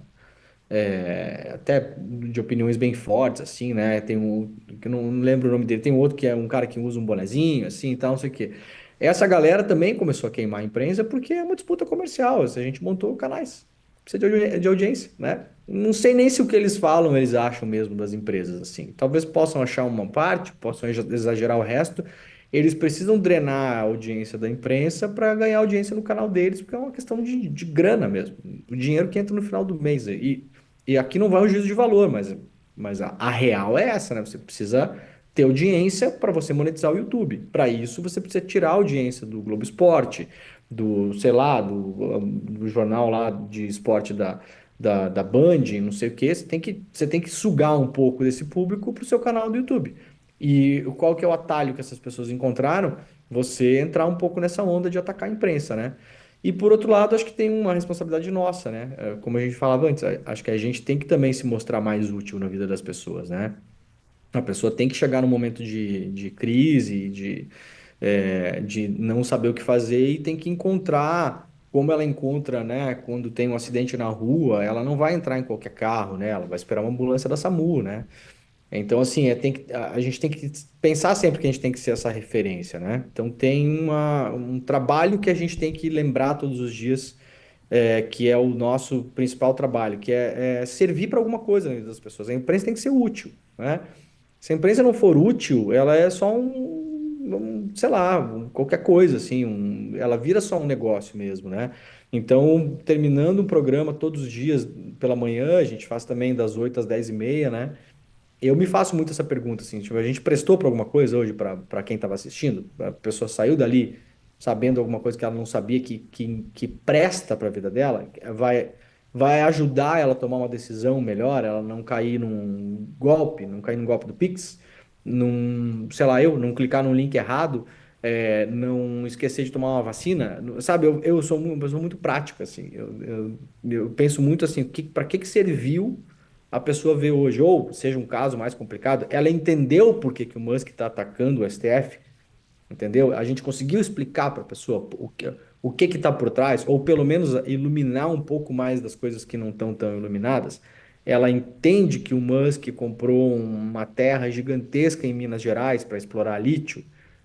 até de opiniões bem fortes, assim, né? Tem um, que eu não lembro o nome dele, tem outro que é um cara que usa um bonezinho, assim, e tal, não sei o quê. Essa galera também começou a queimar a imprensa porque é uma disputa comercial. A gente montou canais, precisa de audiência, né? Não sei nem se o que eles falam eles acham mesmo das empresas, assim. Talvez possam achar uma parte, possam exagerar o resto. Eles precisam drenar a audiência da imprensa para ganhar audiência no canal deles, porque é uma questão de grana mesmo. O dinheiro que entra no final do mês. E aqui não vai um juízo de valor, mas a real é essa, né? Você precisa ter audiência para você monetizar o YouTube. Para isso, você precisa tirar a audiência do Globo Esporte, do, sei lá, do jornal lá de esporte da Band, não sei o quê. Você tem que sugar um pouco desse público para o seu canal do YouTube. E qual que é o atalho que essas pessoas encontraram? Você entrar um pouco nessa onda de atacar a imprensa, né? E por outro lado, acho que tem uma responsabilidade nossa, né? Como a gente falava antes, acho que a gente tem que também se mostrar mais útil na vida das pessoas, né? A pessoa tem que chegar num momento de crise, de não saber o que fazer e tem que encontrar, como ela encontra, né? Quando tem um acidente na rua, ela não vai entrar em qualquer carro, né? Ela vai esperar uma ambulância da SAMU, né? Então, assim, a gente tem que pensar sempre que a gente tem que ser essa referência, né? Então, tem um trabalho que a gente tem que lembrar todos os dias, que é o nosso principal trabalho, que é servir para alguma coisa na vida das pessoas. A imprensa tem que ser útil, né? Se a imprensa não for útil, ela é só sei lá, qualquer coisa, assim, ela vira só um negócio mesmo, né? Então, terminando um programa todos os dias pela manhã, a gente faz também das 8 às 10h30, né? Eu me faço muito essa pergunta, assim, tipo, a gente prestou para alguma coisa hoje para quem estava assistindo? A pessoa saiu dali sabendo alguma coisa que ela não sabia que presta para a vida dela? Vai ajudar ela a tomar uma decisão melhor, ela não cair num golpe, não cair num golpe do Pix, sei lá, não clicar num link errado, não esquecer de tomar uma vacina, sabe? Eu sou uma pessoa muito prática, assim, eu penso muito assim, para que serviu a pessoa vê hoje, ou seja um caso mais complicado, ela entendeu por que que o Musk está atacando o STF, entendeu? A gente conseguiu explicar para a pessoa o que está por trás, ou pelo menos iluminar um pouco mais das coisas que não estão tão iluminadas. Ela entende que o Musk comprou uma terra gigantesca em Minas Gerais para explorar lítio.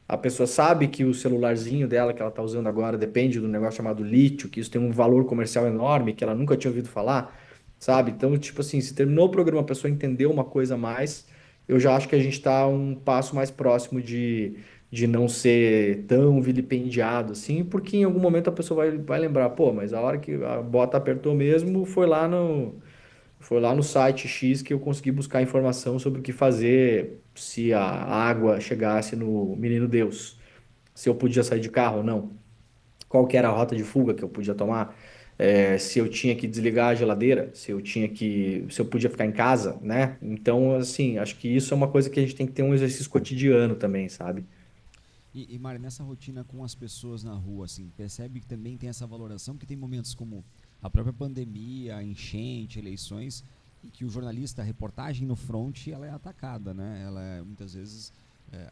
A pessoa sabe que o celularzinho dela que ela está usando agora depende do negócio chamado lítio, que isso tem um valor comercial enorme, que ela nunca tinha ouvido falar, sabe? Então, tipo assim, se terminou o programa, a pessoa entendeu uma coisa a mais, eu já acho que a gente está um passo mais próximo de não ser tão vilipendiado assim, porque em algum momento a pessoa vai lembrar, pô, mas a hora que a bota apertou mesmo foi lá Foi lá no site X que eu consegui buscar informação sobre o que fazer se a água chegasse no Menino Deus. Se eu podia sair de carro ou não. Qual que era a rota de fuga que eu podia tomar, se eu tinha que desligar a geladeira, se eu podia ficar em casa, né? Então, assim, acho que isso é uma coisa que a gente tem que ter um exercício cotidiano também, sabe? E Mari, nessa rotina com as pessoas na rua, assim, percebe que também tem essa valoração, porque tem momentos como a própria pandemia, a enchente, eleições, e que o jornalista, a reportagem no front, ela é atacada, né? Ela é muitas vezes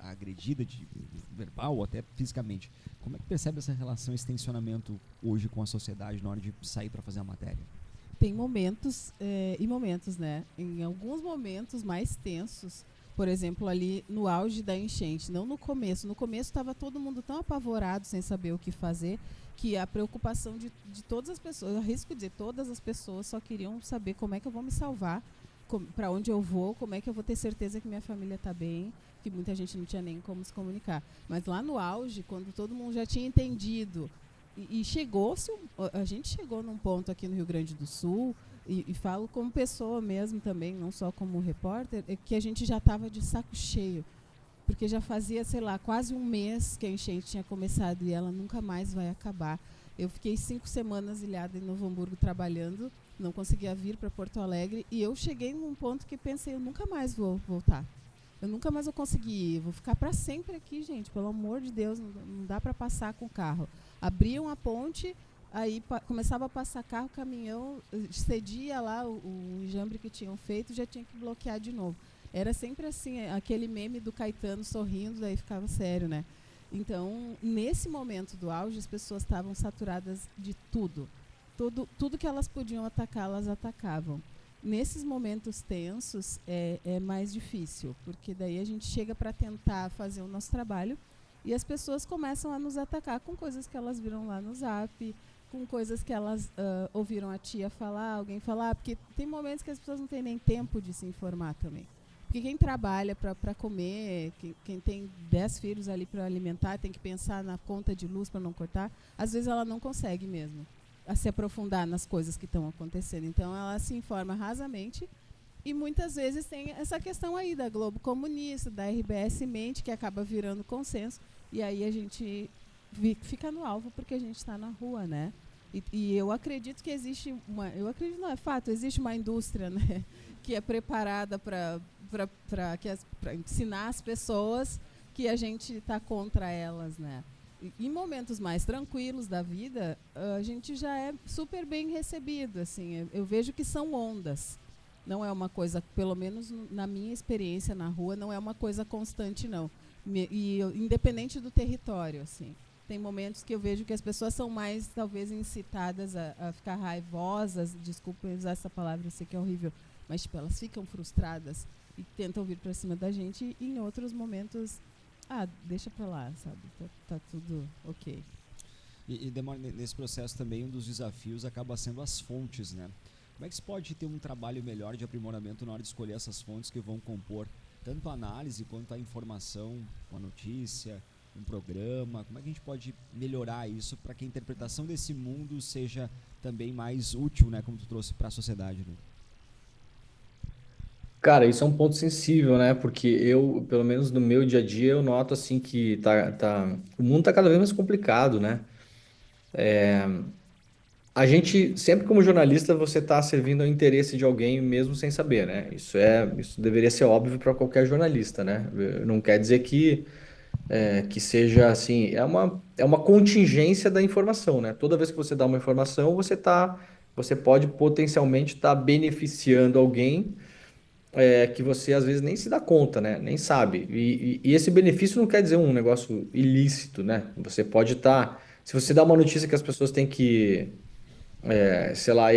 agredida de verbal ou até fisicamente. Como é que percebe essa relação, esse tensionamento hoje com a sociedade na hora de sair para fazer a matéria? Tem momentos e momentos, né? Em alguns momentos mais tensos, por exemplo, ali no auge da enchente, não no começo. No começo estava todo mundo tão apavorado, sem saber o que fazer, que a preocupação de todas as pessoas, eu arrisco dizer, todas as pessoas só queriam saber como é que eu vou me salvar, para onde eu vou, como é que eu vou ter certeza que minha família está bem, que muita gente não tinha nem como se comunicar. Mas lá no auge, quando todo mundo já tinha entendido, e chegou-se, a gente chegou num ponto aqui no Rio Grande do Sul, e falo como pessoa mesmo também, não só como repórter, que a gente já estava de saco cheio, porque já fazia, sei lá, quase um mês que a enchente tinha começado e ela nunca mais vai acabar. Eu fiquei 5 semanas ilhada em Novo Hamburgo trabalhando, não conseguia vir para Porto Alegre, e eu cheguei num ponto que pensei, eu nunca mais vou voltar. Eu nunca mais vou conseguir ir, vou ficar para sempre aqui, gente, pelo amor de Deus, não dá para passar com o carro. Abriam a ponte, aí começava a passar carro, caminhão, cedia lá o enjambre que tinham feito, já tinha que bloquear de novo. Era sempre assim, aquele meme do Caetano sorrindo, daí ficava sério, né? Então, nesse momento do auge, as pessoas estavam saturadas de tudo. Tudo que elas podiam atacar, elas atacavam. Nesses momentos tensos é mais difícil, porque daí a gente chega para tentar fazer o nosso trabalho e as pessoas começam a nos atacar com coisas que elas viram lá no Zap, com coisas que elas ouviram a tia falar, alguém falar, porque tem momentos que as pessoas não têm nem tempo de se informar também. Porque quem trabalha para comer, quem tem 10 filhos ali para alimentar, tem que pensar na conta de luz para não cortar, às vezes ela não consegue mesmo a se aprofundar nas coisas que estão acontecendo. Então ela se informa rasamente e muitas vezes tem essa questão aí da Globo Comunista, da RBS Mente, que acaba virando consenso, e aí a gente fica no alvo porque a gente está na rua, né? E eu acredito que existe eu acredito, não, é fato, existe uma indústria, né, que é preparada para ensinar as pessoas que a gente está contra elas, né? Em momentos mais tranquilos da vida, a gente já é super bem recebido, assim. Eu vejo que são ondas. Não é uma coisa, pelo menos na minha experiência na rua, não é uma coisa constante, não. Independente do território, assim. Tem momentos que eu vejo que as pessoas são mais, talvez, incitadas a ficar raivosas. Desculpa usar essa palavra, eu sei que é horrível. Mas, tipo, elas ficam frustradas e tentam vir para cima da gente. E em outros momentos, deixa pra lá, sabe? Tá tudo ok. E Demora, nesse processo também, um dos desafios acaba sendo as fontes, né? Como é que se pode ter um trabalho melhor de aprimoramento na hora de escolher essas fontes que vão compor tanto a análise quanto a informação, uma notícia, um programa? Como é que a gente pode melhorar isso para que a interpretação desse mundo seja também mais útil, né? Como tu trouxe para a sociedade, né? Cara, isso é um ponto sensível, né? Porque eu, pelo menos no meu dia a dia, eu noto assim que o mundo tá cada vez mais complicado, né? A gente, sempre como jornalista, você está servindo ao interesse de alguém mesmo sem saber, né? Isso deveria ser óbvio para qualquer jornalista, né? Não quer dizer que seja assim, é uma contingência da informação, né? Toda vez que você dá uma informação, você pode potencialmente estar beneficiando alguém que você às vezes nem se dá conta, né? Nem sabe. E esse benefício não quer dizer um negócio ilícito, né? Você pode estar. Se você dá uma notícia que as pessoas têm que sei lá,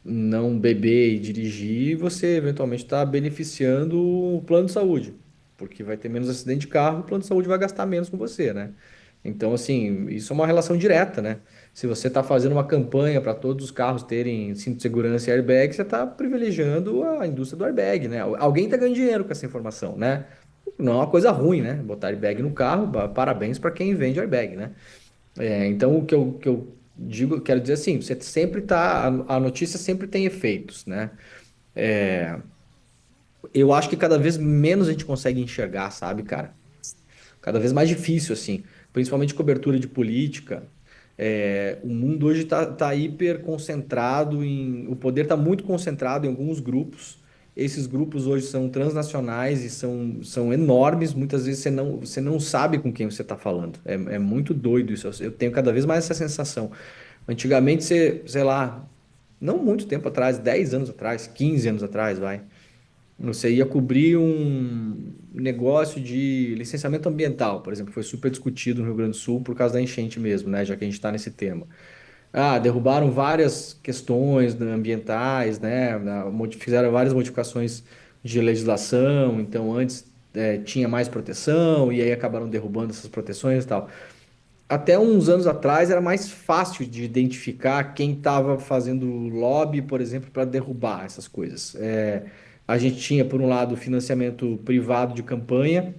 não beber e dirigir, você eventualmente está beneficiando o plano de saúde, porque vai ter menos acidente de carro, o plano de saúde vai gastar menos com você, né? Então, assim, isso é uma relação direta, né? Se você está fazendo uma campanha para todos os carros terem cinto de segurança e airbag, você está privilegiando a indústria do airbag, né? Alguém está ganhando dinheiro com essa informação, né? Não é uma coisa ruim, né? Botar airbag no carro, parabéns para quem vende airbag, né? Então, quero dizer assim, você sempre tá, a notícia sempre tem efeitos, né? Eu acho que cada vez menos a gente consegue enxergar, sabe, cara? Cada vez mais difícil, assim, principalmente cobertura de política. O mundo hoje está hiper concentrado em. O poder está muito concentrado em alguns grupos. Esses grupos hoje são transnacionais e são enormes. Muitas vezes você não sabe com quem você está falando. É muito doido isso. Eu tenho cada vez mais essa sensação. Antigamente, sei lá, não muito tempo atrás, 10 anos atrás, 15 anos atrás, vai. Você ia cobrir um negócio de licenciamento ambiental, por exemplo, que foi super discutido no Rio Grande do Sul por causa da enchente mesmo, né? Já que a gente está nesse tema. Derrubaram várias questões, né, ambientais, né? Fizeram várias modificações de legislação, então antes tinha mais proteção e aí acabaram derrubando essas proteções e tal. Até uns anos atrás era mais fácil de identificar quem estava fazendo lobby, por exemplo, para derrubar essas coisas. A gente tinha, por um lado, financiamento privado de campanha,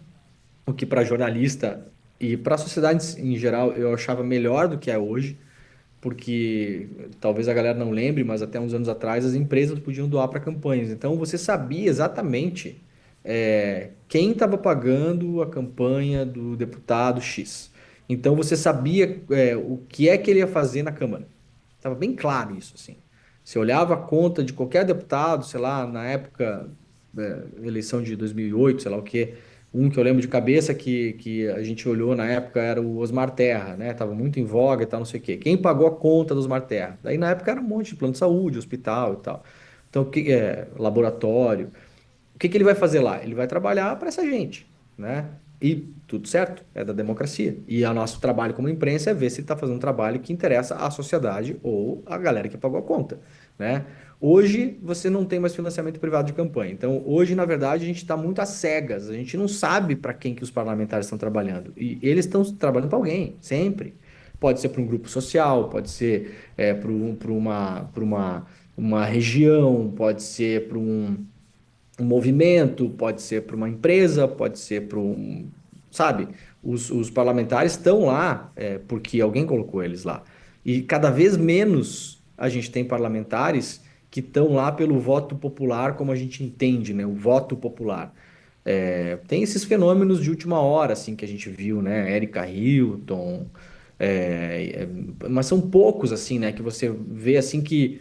o que para jornalista e para a sociedade em geral eu achava melhor do que é hoje, porque talvez a galera não lembre, mas até uns anos atrás as empresas podiam doar para campanhas. Então você sabia exatamente quem estava pagando a campanha do deputado X. Então você sabia o que é que ele ia fazer na Câmara. Estava bem claro isso, assim. Você olhava a conta de qualquer deputado, sei lá, na época, eleição de 2008, sei lá o quê. Um que eu lembro de cabeça que a gente olhou na época era o Osmar Terra, né? Tava muito em voga e tal, não sei o quê. Quem pagou a conta do Osmar Terra? Daí na época era um monte de plano de saúde, hospital e tal. Então, laboratório. O que ele vai fazer lá? Ele vai trabalhar para essa gente, né? E tudo certo, é da democracia. E o nosso trabalho como imprensa é ver se ele está fazendo um trabalho que interessa à sociedade ou à galera que pagou a conta, né? Hoje você não tem mais financiamento privado de campanha. Então, hoje, na verdade, a gente está muito às cegas. A gente não sabe para quem que os parlamentares estão trabalhando. E eles estão trabalhando para alguém, sempre. Pode ser para um grupo social, pode ser uma região, pode ser para um movimento, pode ser para uma empresa, pode ser para um. Sabe? Os parlamentares estão lá porque alguém colocou eles lá. E cada vez menos a gente tem parlamentares que estão lá pelo voto popular, como a gente entende, né? O voto popular. Tem esses fenômenos de última hora, assim, que a gente viu, né? Erika Hilton, mas são poucos, assim, né? Que você vê, assim, que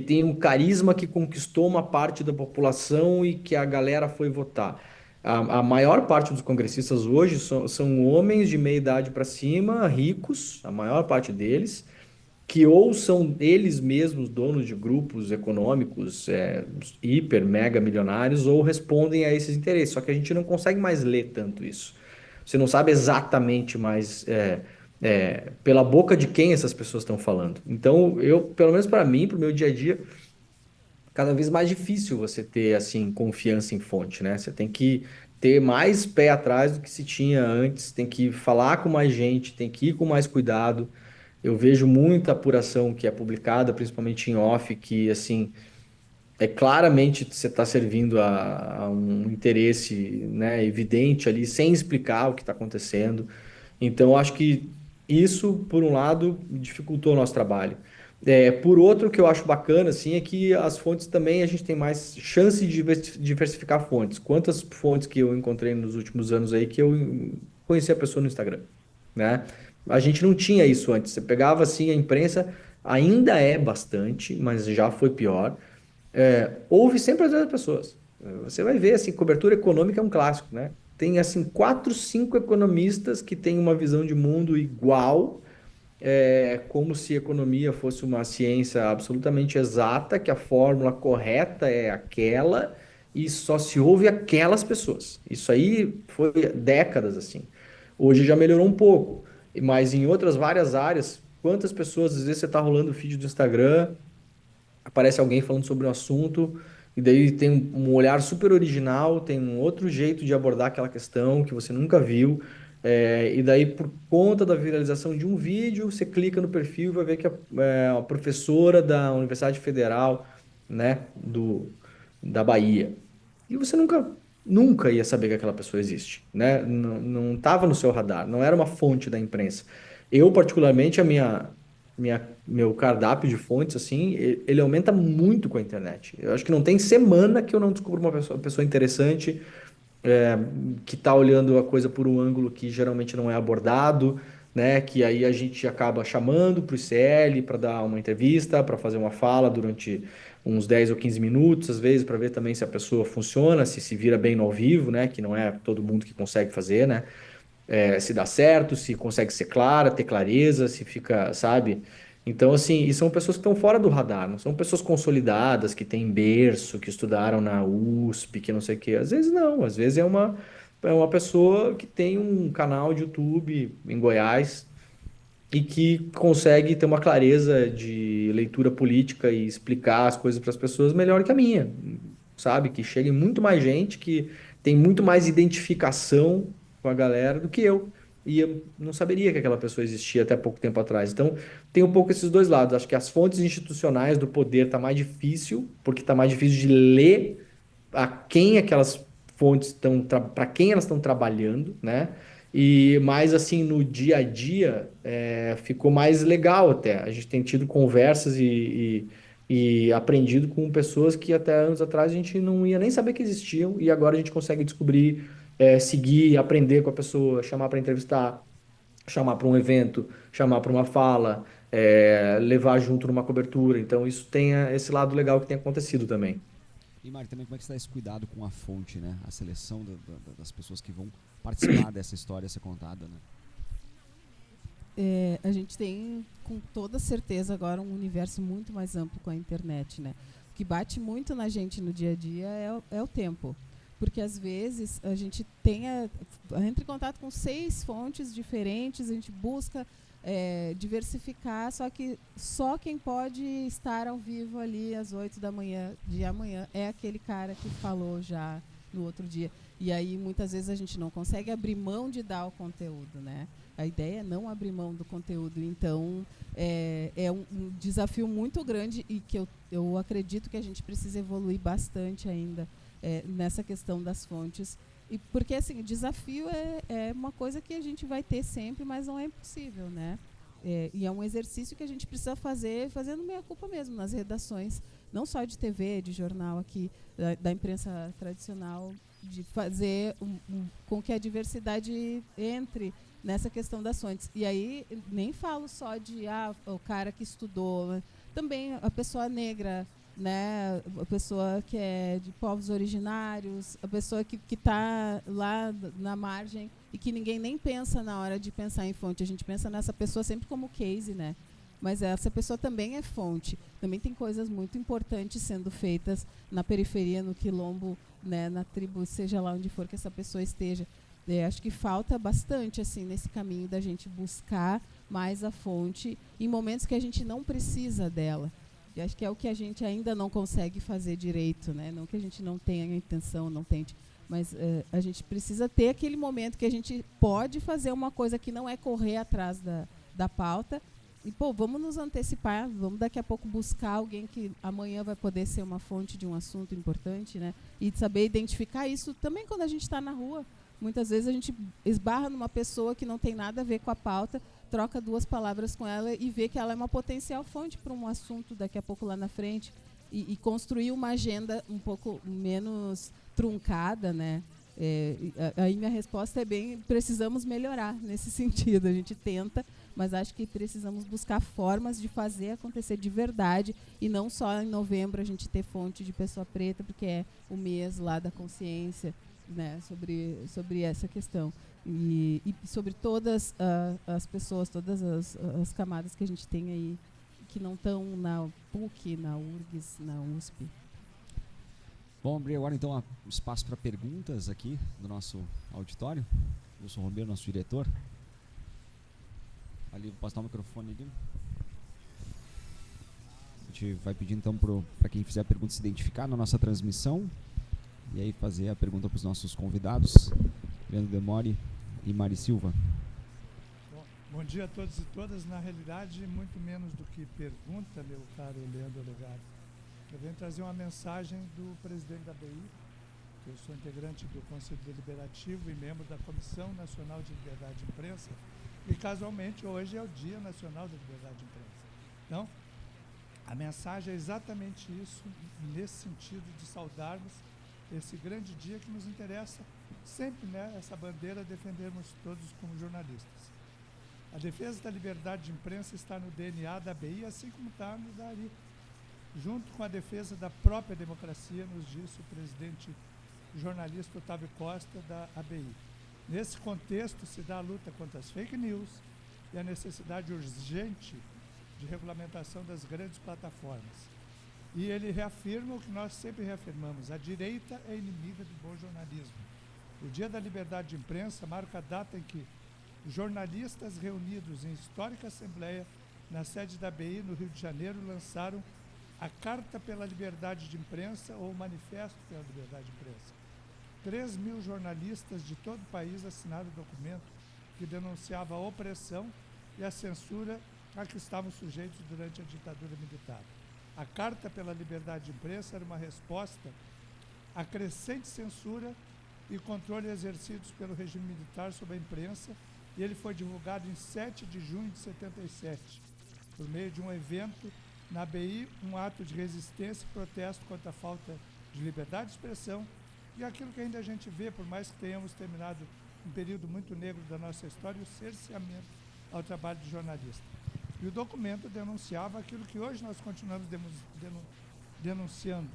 tem um carisma que conquistou uma parte da população e que a galera foi votar. A maior parte dos congressistas hoje são homens de meia idade para cima, ricos, a maior parte deles, que ou são eles mesmos donos de grupos econômicos hiper, mega milionários, ou respondem a esses interesses. Só que a gente não consegue mais ler tanto isso. Você não sabe exatamente mais pela boca de quem essas pessoas estão falando. Então, pelo menos para mim, para o meu dia a dia, cada vez mais difícil você ter assim confiança em fonte, né? Você tem que ter mais pé atrás do que se tinha antes, tem que falar com mais gente, tem que ir com mais cuidado. Eu vejo muita apuração que é publicada, principalmente em off, que assim claramente você está servindo a um interesse, né, evidente ali, sem explicar o que está acontecendo. Então, eu acho que isso, por um lado, dificultou o nosso trabalho. Por outro, o que eu acho bacana, assim, é que as fontes também a gente tem mais chance de diversificar fontes. Quantas fontes que eu encontrei nos últimos anos aí que eu conheci a pessoa no Instagram, né? A gente não tinha isso antes. Você pegava, assim, a imprensa, ainda é bastante, mas já foi pior. Ouve sempre as mesmas pessoas. Você vai ver, assim, cobertura econômica é um clássico, né? Tem, assim, quatro, cinco economistas que têm uma visão de mundo igual, como se economia fosse uma ciência absolutamente exata, que a fórmula correta é aquela e só se ouve aquelas pessoas. Isso aí foi décadas assim. Hoje já melhorou um pouco, mas em outras várias áreas, quantas pessoas, às vezes você está rolando o feed do Instagram, aparece alguém falando sobre um assunto, e daí tem um olhar super original, tem um outro jeito de abordar aquela questão que você nunca viu. E daí, por conta da viralização de um vídeo, você clica no perfil e vai ver que a professora da Universidade Federal, né, da Bahia. E você nunca ia saber que aquela pessoa existe, né? Não estava no seu radar, não era uma fonte da imprensa. Eu, particularmente, meu cardápio de fontes, assim, ele aumenta muito com a internet. Eu acho que não tem semana que eu não descubro uma pessoa interessante, é, que está olhando a coisa por um ângulo que geralmente não é abordado, né? Que aí a gente acaba chamando para o ICL para dar uma entrevista, para fazer uma fala durante uns 10 ou 15 minutos, às vezes, para ver também se a pessoa funciona, se vira bem no ao vivo, né? Que não é todo mundo que consegue fazer, né? Se dá certo, se consegue ser clara, ter clareza, se fica, sabe? Então, assim, e são pessoas que estão fora do radar, não são pessoas consolidadas, que têm berço, que estudaram na USP, que não sei o quê. Às vezes não, às vezes é uma pessoa que tem um canal de YouTube em Goiás e que consegue ter uma clareza de leitura política e explicar as coisas para as pessoas melhor que a minha, sabe? Que chegue muito mais gente, que tem muito mais identificação com a galera do que eu. E eu não saberia que aquela pessoa existia até pouco tempo atrás. Então, tem um pouco esses dois lados. Acho que as fontes institucionais do poder tá mais difícil, porque tá mais difícil de ler a quem aquelas fontes estão, para quem elas estão trabalhando, né? E mais assim, no dia a dia, ficou mais legal até. A gente tem tido conversas e aprendido com pessoas que até anos atrás a gente não ia nem saber que existiam, e agora a gente consegue descobrir, seguir, aprender com a pessoa, chamar para entrevistar, chamar para um evento, chamar para uma fala, levar junto numa cobertura. Então, isso tem esse lado legal que tem acontecido também. E Mari, também como é que você dá esse cuidado com a fonte, né? A seleção das pessoas que vão participar dessa história a ser contada, né? A gente tem, com toda certeza, agora um universo muito mais amplo com a internet, né? O que bate muito na gente no dia a dia é o tempo. Porque, às vezes, a gente entra em contato com 6 fontes diferentes, a gente busca diversificar, só que só quem pode estar ao vivo ali às 8 da manhã de amanhã é aquele cara que falou já no outro dia. E aí, muitas vezes, a gente não consegue abrir mão de dar o conteúdo, né? A ideia é não abrir mão do conteúdo. Então, é um desafio muito grande e que eu acredito que a gente precisa evoluir bastante ainda nessa questão das fontes. E porque, assim, o desafio é uma coisa que a gente vai ter sempre, mas não é impossível, né? E é um exercício que a gente precisa fazer, fazendo meia-culpa mesmo, nas redações, não só de TV, de jornal aqui, da imprensa tradicional, de fazer com que a diversidade entre nessa questão das fontes. E aí, nem falo só de o cara que estudou, né? Também a pessoa negra, né, a pessoa que é de povos originários, a pessoa que está lá na margem e que ninguém nem pensa na hora de pensar em fonte. A gente pensa nessa pessoa sempre como case, né? Mas essa pessoa também é fonte. Também tem coisas muito importantes sendo feitas na periferia, no quilombo, né, na tribo, seja lá onde for que essa pessoa esteja. Acho que falta bastante assim nesse caminho da gente buscar mais a fonte em momentos que a gente não precisa dela. E acho que é o que a gente ainda não consegue fazer direito, né? Não que a gente não tenha a intenção, não tente, mas a gente precisa ter aquele momento que a gente pode fazer uma coisa que não é correr atrás da pauta. E, vamos nos antecipar, vamos daqui a pouco buscar alguém que amanhã vai poder ser uma fonte de um assunto importante, né? E saber identificar isso também quando a gente está na rua. Muitas vezes a gente esbarra numa pessoa que não tem nada a ver com a pauta, troca 2 palavras com ela e vê que ela é uma potencial fonte para um assunto daqui a pouco lá na frente. E construir uma agenda um pouco menos truncada, né? Aí minha resposta é precisamos melhorar nesse sentido. A gente tenta, mas acho que precisamos buscar formas de fazer acontecer de verdade e não só em novembro a gente ter fonte de pessoa preta, porque é o mês lá da consciência, né, sobre essa questão. E sobre todas as pessoas, todas as camadas que a gente tem aí, que não estão na PUC, na URGS, na USP. Bom, abrir agora então espaço para perguntas aqui do nosso auditório. Wilson Romero, nosso diretor. Ali, vou passar o microfone ali. A gente vai pedir então para quem fizer a pergunta se identificar na nossa transmissão e aí fazer a pergunta para os nossos convidados, Leandro Demore e Mari Silva. Bom dia a todos e todas. Na realidade, muito menos do que pergunta, meu caro Leandro Olegário. Eu venho trazer uma mensagem do presidente da BI, que eu sou integrante do Conselho Deliberativo e membro da Comissão Nacional de Liberdade de Imprensa, e casualmente hoje é o Dia Nacional da Liberdade de Imprensa. Então, a mensagem é exatamente isso, nesse sentido de saudarmos esse grande dia que nos interessa sempre, né, essa bandeira defendermos todos como jornalistas. A defesa da liberdade de imprensa está no DNA da ABI, assim como está no da ARI, junto com a defesa da própria democracia, nos disse o presidente jornalista Otávio Costa, da ABI. Nesse contexto, se dá a luta contra as fake news e a necessidade urgente de regulamentação das grandes plataformas. E ele reafirma o que nós sempre reafirmamos: a direita é inimiga do bom jornalismo. O Dia da Liberdade de Imprensa marca a data em que jornalistas reunidos em histórica assembleia na sede da ABI, no Rio de Janeiro, lançaram a Carta pela Liberdade de Imprensa, ou Manifesto pela Liberdade de Imprensa. 3.000 jornalistas de todo o país assinaram o documento que denunciava a opressão e a censura a que estavam sujeitos durante a ditadura militar. A Carta pela Liberdade de Imprensa era uma resposta à crescente censura e controle exercidos pelo regime militar sobre a imprensa, e ele foi divulgado em 7 de junho de 77, por meio de um evento na ABI, um ato de resistência e protesto contra a falta de liberdade de expressão e aquilo que ainda a gente vê, por mais que tenhamos terminado um período muito negro da nossa história, o cerceamento ao trabalho de jornalista. E o documento denunciava aquilo que hoje nós continuamos denunciando: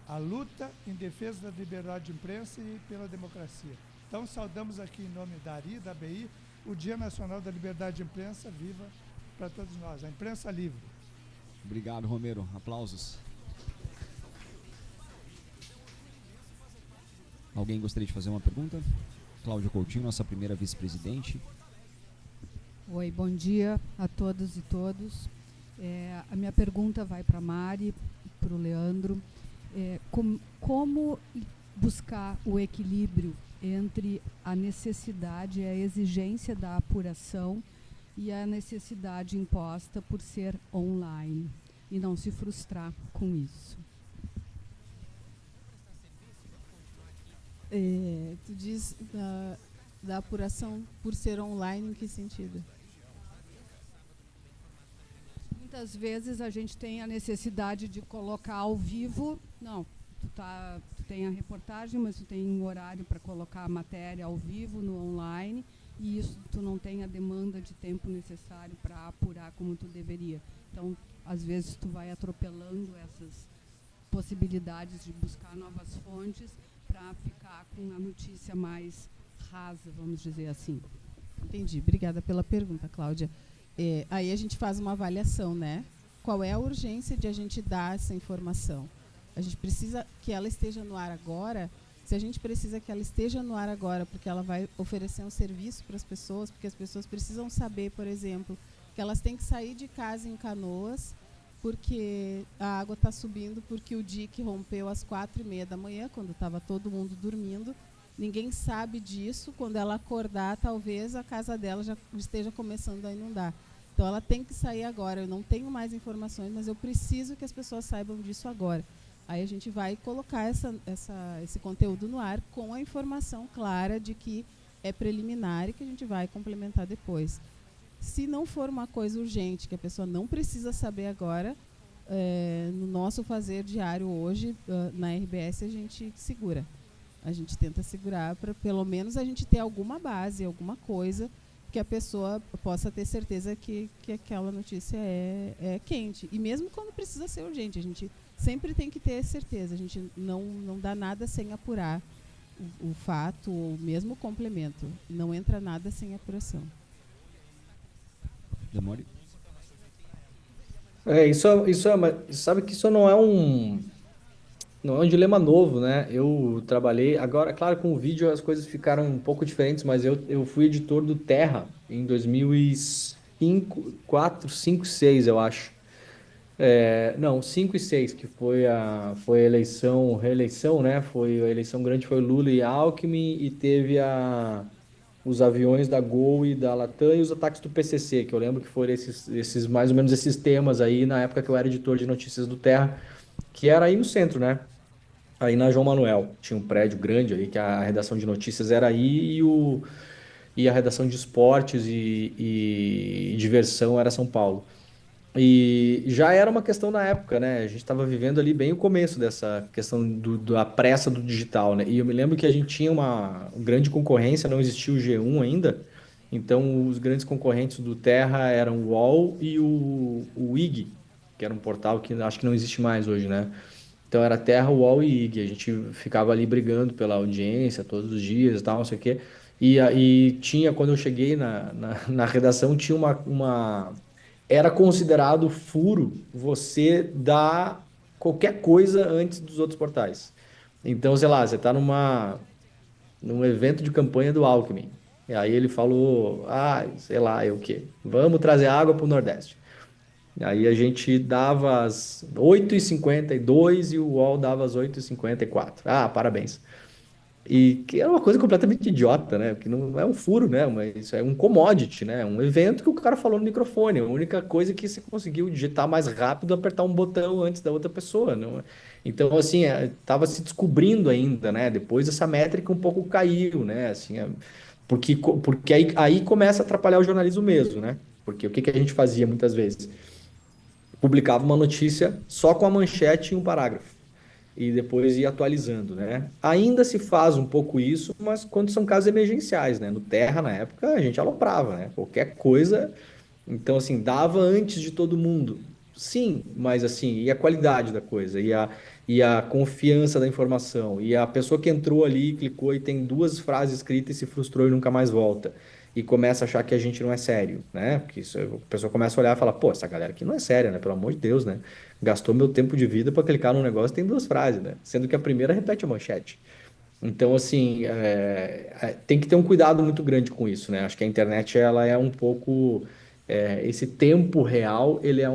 a luta em defesa da liberdade de imprensa e pela democracia. Então, saudamos aqui em nome da ARI, da ABI, o Dia Nacional da Liberdade de Imprensa. Viva para todos nós, a imprensa livre. Obrigado, Romero. Aplausos. Alguém gostaria de fazer uma pergunta? Cláudia Coutinho, nossa primeira vice-presidente. Oi, bom dia a todas e todos. A minha pergunta vai para a Mari, para o Leandro. Como buscar o equilíbrio entre a necessidade e a exigência da apuração e a necessidade imposta por ser online, e não se frustrar com isso? Tu diz da apuração por ser online, em que sentido? Muitas vezes a gente tem a necessidade de colocar ao vivo. Não, tu tem a reportagem, mas tu tem um horário para colocar a matéria ao vivo no online, e isso tu não tem a demanda de tempo necessário para apurar como tu deveria. Então, às vezes tu vai atropelando essas possibilidades de buscar novas fontes para ficar com a notícia mais rasa, vamos dizer assim. Entendi. Obrigada pela pergunta, Cláudia. Aí a gente faz uma avaliação, né? Qual é a urgência de a gente dar essa informação? A gente precisa que ela esteja no ar agora. Se a gente precisa que ela esteja no ar agora porque ela vai oferecer um serviço para as pessoas, porque as pessoas precisam saber, por exemplo, que elas têm que sair de casa em Canoas porque a água está subindo, porque o dique rompeu às 4h30 da manhã, quando estava todo mundo dormindo. Ninguém sabe disso. Quando ela acordar, talvez a casa dela já esteja começando a inundar. Então, ela tem que sair agora. Eu não tenho mais informações, mas eu preciso que as pessoas saibam disso agora. Aí a gente vai colocar esse conteúdo no ar com a informação clara de que é preliminar e que a gente vai complementar depois. Se não for uma coisa urgente, que a pessoa não precisa saber agora, no nosso fazer diário hoje, na RBS, a gente segura. A gente tenta segurar para, pelo menos, a gente ter alguma base, alguma coisa que a pessoa possa ter certeza que aquela notícia é quente. E mesmo quando precisa ser urgente, a gente sempre tem que ter certeza. A gente não dá nada sem apurar o fato ou mesmo o complemento. Não entra nada sem apuração. Demore. Sabe que isso não é um dilema novo, né? Eu trabalhei, agora, claro, com o vídeo as coisas ficaram um pouco diferentes, mas eu fui editor do Terra em 2005, 4, 5, 6, eu acho. Não, 5 e 6, que foi a reeleição, né? Foi a eleição grande, foi Lula e Alckmin, e teve os aviões da Gol e da Latam e os ataques do PCC, que eu lembro que foram esses mais ou menos esses temas aí na época que eu era editor de notícias do Terra, que era aí no centro, né? Aí na João Manuel. Tinha um prédio grande ali, que a redação de notícias era aí, e a redação de esportes e diversão era São Paulo. E já era uma questão na época, né? A gente estava vivendo ali bem o começo dessa questão da pressa do digital, né? E eu me lembro que a gente tinha uma grande concorrência, não existia o G1 ainda, então os grandes concorrentes do Terra eram o UOL e o IG, que era um portal que acho que não existe mais hoje, né? Então era Terra, UOL e IG. A gente ficava ali brigando pela audiência todos os dias e tal, não sei o quê. E aí tinha, quando eu cheguei na redação, tinha era considerado furo você dar qualquer coisa antes dos outros portais. Então, sei lá, você está num evento de campanha do Alckmin. E aí ele falou, sei lá, o quê? Vamos trazer água para o Nordeste. Aí a gente dava às 8h52 e o UOL dava às 8h54. Ah, parabéns. E que era uma coisa completamente idiota, né? Que não é um furo, né? Mas isso é um commodity, né? Um evento que o cara falou no microfone. A única coisa que você conseguiu digitar mais rápido, apertar um botão antes da outra pessoa. Não... Então, assim, tava se descobrindo ainda, né? Depois essa métrica um pouco caiu, né? Assim, porque aí começa a atrapalhar o jornalismo mesmo, né? Porque o que que a gente fazia muitas vezes? Publicava uma notícia só com a manchete e um parágrafo e depois ir atualizando, né? Ainda se faz um pouco isso, mas quando são casos emergenciais, né? No Terra, na época, a gente aloprava, né? Qualquer coisa, então, assim, dava antes de todo mundo. Sim, mas assim, e a qualidade da coisa, e a confiança da informação, e a pessoa que entrou ali, clicou e tem duas frases escritas e se frustrou e nunca mais volta. E começa a achar que a gente não é sério, né? Porque isso, a pessoa começa a olhar e fala, pô, essa galera aqui não é séria, né? Pelo amor de Deus, né? Gastou meu tempo de vida para clicar num negócio que tem duas frases, né? Sendo que a primeira repete a manchete. Então, assim, tem que ter um cuidado muito grande com isso, né? Acho que a internet, ela é um pouco... esse tempo real, ele é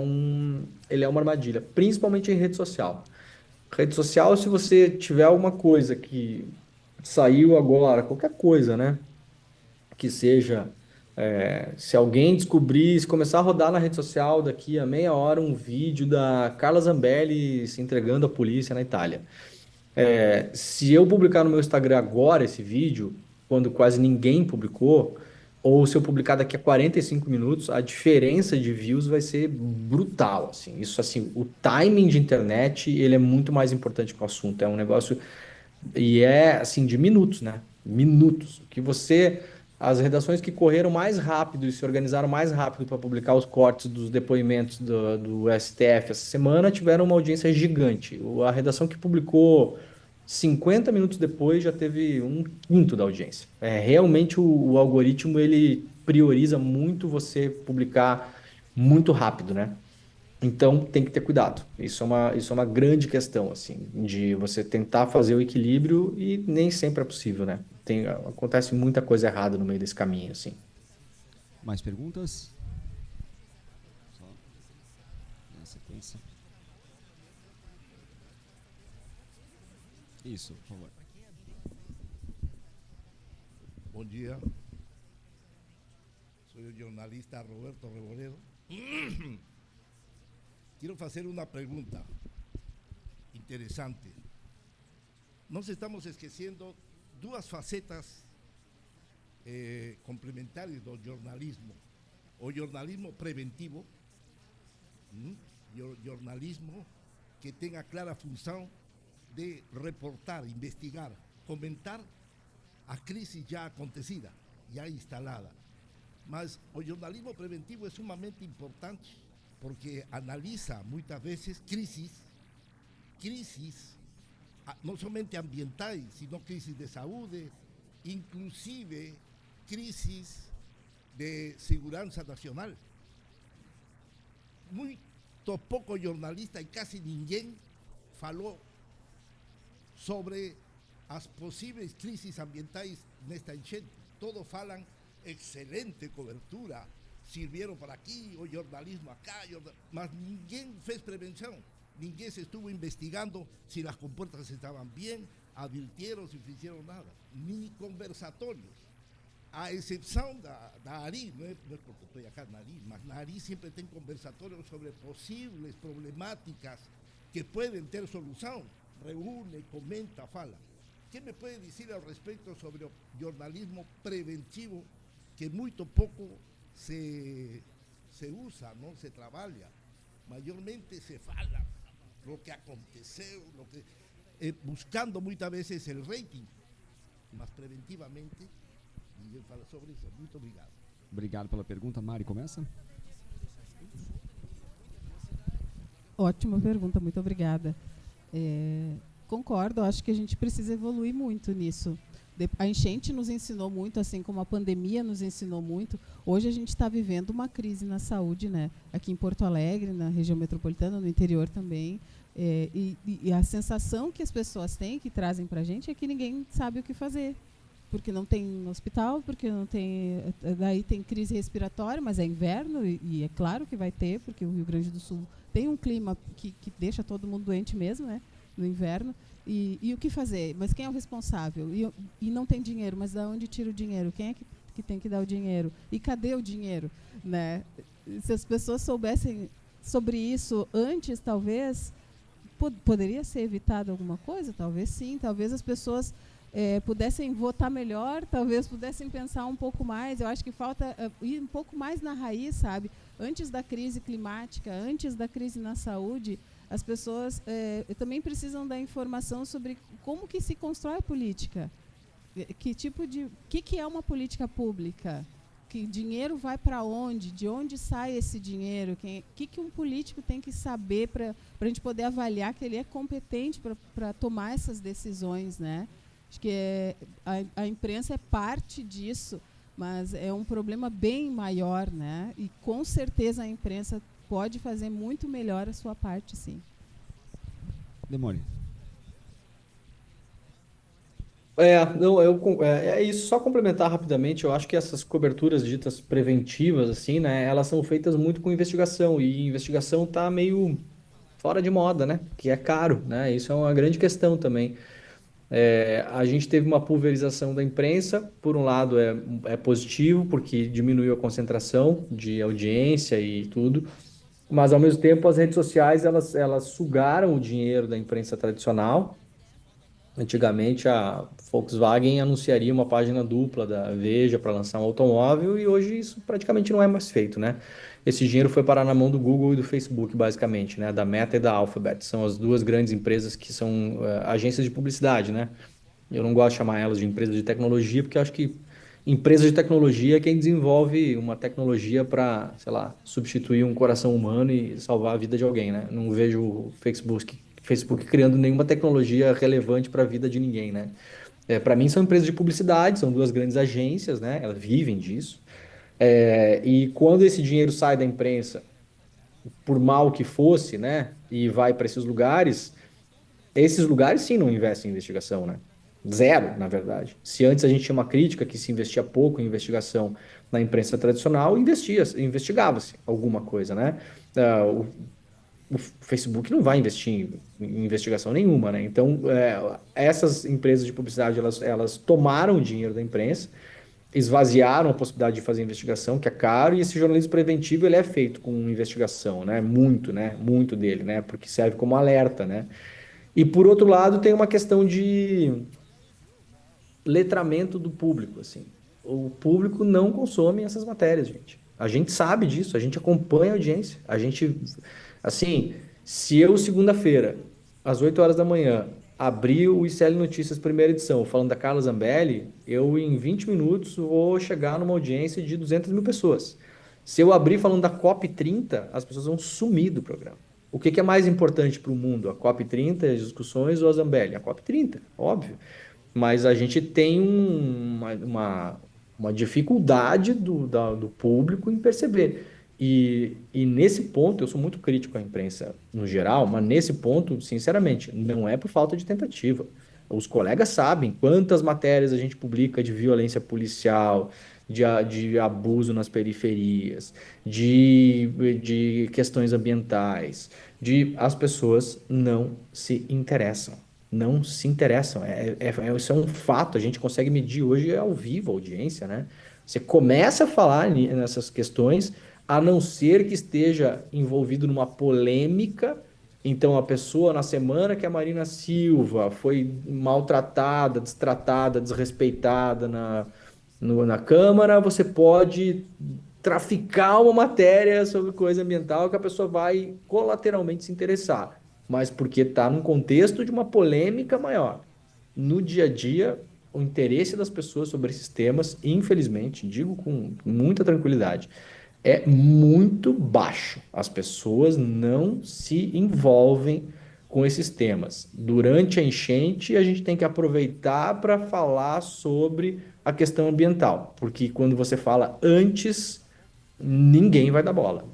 uma armadilha, principalmente em rede social. Rede social, se você tiver alguma coisa que saiu agora, qualquer coisa, né? Que seja, se alguém descobrir, se começar a rodar na rede social daqui a meia hora um vídeo da Carla Zambelli se entregando à polícia na Itália. Se eu publicar no meu Instagram agora esse vídeo, quando quase ninguém publicou, ou se eu publicar daqui a 45 minutos, a diferença de views vai ser brutal, assim. Isso, assim, o timing de internet, ele é muito mais importante que o assunto. É um negócio e é assim de minutos, né? Minutos. O que você as redações que correram mais rápido e se organizaram mais rápido para publicar os cortes dos depoimentos do STF essa semana tiveram uma audiência gigante. A redação que publicou 50 minutos depois já teve um quinto da audiência. Realmente o algoritmo ele prioriza muito você publicar muito rápido, né? Então tem que ter cuidado. Isso é uma grande questão, assim, de você tentar fazer o equilíbrio e nem sempre é possível, né? Acontece muita coisa errada no meio desse caminho, assim. Mais perguntas? Só na sequência. Isso, por favor. Bom dia. Sou o jornalista Roberto Reboledo. Quiero hacer una pregunta interesante. Nos estamos esqueciendo dos facetas complementarias del jornalismo. O jornalismo preventivo, jornalismo que tenga clara función de reportar, investigar, comentar a crisis ya acontecida, ya instalada. Mas o jornalismo preventivo es sumamente importante porque analiza muchas veces crisis no solamente ambientales, sino crisis de salud, inclusive crisis de seguridad nacional. Muy poco jornalista y casi ninguém falou sobre as posibles crisis ambientales nesta enchente. Todos falan excelente cobertura, sirvieron para aquí, o jornalismo acá, mas ninguém fez prevención, ninguém se estuvo investigando si las compuertas estaban bien, advirtieron si hicieron nada, ni conversatorios, a excepción da ARI, no es porque estoy acá en ARI, mas na ARI siempre tiene conversatorios sobre posibles problemáticas que pueden tener solución, reúne, comenta, fala. ¿Qué me puede decir al respecto sobre el jornalismo preventivo que muy poco se usa, ¿no? Se trabaja? mayormente se fala lo que aconteceu, buscando muitas vezes o rating, mas preventivamente ninguém fala sobre isso. Muito obrigado. Obrigado pela pergunta. Mari, começa? Ótima pergunta, muito obrigada. Concordo, acho que a gente precisa evoluir muito nisso. A enchente nos ensinou muito, assim como a pandemia nos ensinou muito. Hoje a gente está vivendo uma crise na saúde, né? Aqui em Porto Alegre, na região metropolitana, no interior também. E a sensação que as pessoas têm, que trazem para a gente, é que ninguém sabe o que fazer. Porque não tem hospital, porque não tem... Daí tem crise respiratória, mas é inverno, e é claro que vai ter, porque o Rio Grande do Sul tem um clima que deixa todo mundo doente mesmo, né? No inverno. E o que fazer? Mas quem é o responsável? E não tem dinheiro, mas de onde tira o dinheiro? Quem é que tem que dar o dinheiro? E cadê o dinheiro? Né? Se as pessoas soubessem sobre isso antes, talvez poderia ser evitado alguma coisa? Talvez sim, talvez as pessoas pudessem votar melhor, talvez pudessem pensar um pouco mais. Eu acho que falta ir um pouco mais na raiz, sabe? Antes da crise climática, antes da crise na saúde, as pessoas também precisam da informação sobre como que se constrói a política. Que é uma política pública? Que dinheiro vai para onde? De onde sai esse dinheiro? Que um político tem que saber para a gente poder avaliar que ele é competente para tomar essas decisões, né? Acho que a imprensa é parte disso, mas é um problema bem maior, né? E com certeza a imprensa pode fazer muito melhor a sua parte, sim. Demore. É isso, só complementar rapidamente, eu acho que essas coberturas ditas preventivas, assim, né, elas são feitas muito com investigação, e investigação tá meio fora de moda, né, que é caro, né, isso é uma grande questão também. A gente teve uma pulverização da imprensa, por um lado é positivo, porque diminuiu a concentração de audiência e tudo, mas ao mesmo tempo as redes sociais, elas sugaram o dinheiro da imprensa tradicional. Antigamente a Volkswagen anunciaria uma página dupla da Veja para lançar um automóvel e hoje isso praticamente não é mais feito, né? Esse dinheiro foi parar na mão do Google e do Facebook, basicamente, né? Da Meta e da Alphabet. São as duas grandes empresas que são agências de publicidade, né? Eu não gosto de chamar elas de empresas de tecnologia, porque eu acho que empresa de tecnologia é quem desenvolve uma tecnologia para, sei lá, substituir um coração humano e salvar a vida de alguém, né? Não vejo o Facebook criando nenhuma tecnologia relevante para a vida de ninguém, né? Para mim são empresas de publicidade, são duas grandes agências, né? Elas vivem disso. E quando esse dinheiro sai da imprensa, por mal que fosse, né? E vai para esses lugares sim não investem em investigação, né? Zero, na verdade. Se antes a gente tinha uma crítica que se investia pouco em investigação na imprensa tradicional, investigava-se alguma coisa, né? O Facebook não vai investir em investigação nenhuma, né? Então, essas empresas de publicidade, elas tomaram o dinheiro da imprensa, esvaziaram a possibilidade de fazer investigação, que é caro, e esse jornalismo preventivo, ele é feito com investigação, né? Muito dele, né? Porque serve como alerta, né? E, por outro lado, tem uma questão de letramento do público, assim. O público não consome essas matérias, gente. A gente sabe disso, a gente acompanha a audiência. A gente, assim, se eu, segunda-feira, às 8 horas da manhã, abrir o ICL Notícias primeira edição, falando da Carla Zambelli, eu, em 20 minutos, vou chegar numa audiência de 200 mil pessoas. Se eu abrir falando da COP30, as pessoas vão sumir do programa. O que é mais importante para o mundo? A COP30, as discussões ou a Zambelli? A COP30, óbvio. Mas a gente tem uma dificuldade do público em perceber. E nesse ponto, eu sou muito crítico à imprensa no geral, mas nesse ponto, sinceramente, não é por falta de tentativa. Os colegas sabem quantas matérias a gente publica de violência policial, de abuso nas periferias, de questões ambientais, as pessoas não se interessam. Não se interessam. Isso é um fato. A gente consegue medir hoje ao vivo a audiência, né? Você começa a falar nessas questões, a não ser que esteja envolvido numa polêmica. Então, a pessoa, na semana que a Marina Silva foi maltratada, destratada, desrespeitada na Câmara, você pode traficar uma matéria sobre coisa ambiental que a pessoa vai colateralmente se interessar, mas porque está num contexto de uma polêmica maior. No dia a dia, o interesse das pessoas sobre esses temas, infelizmente, digo com muita tranquilidade, é muito baixo. As pessoas não se envolvem com esses temas. Durante a enchente, a gente tem que aproveitar para falar sobre a questão ambiental, porque quando você fala antes, ninguém vai dar bola.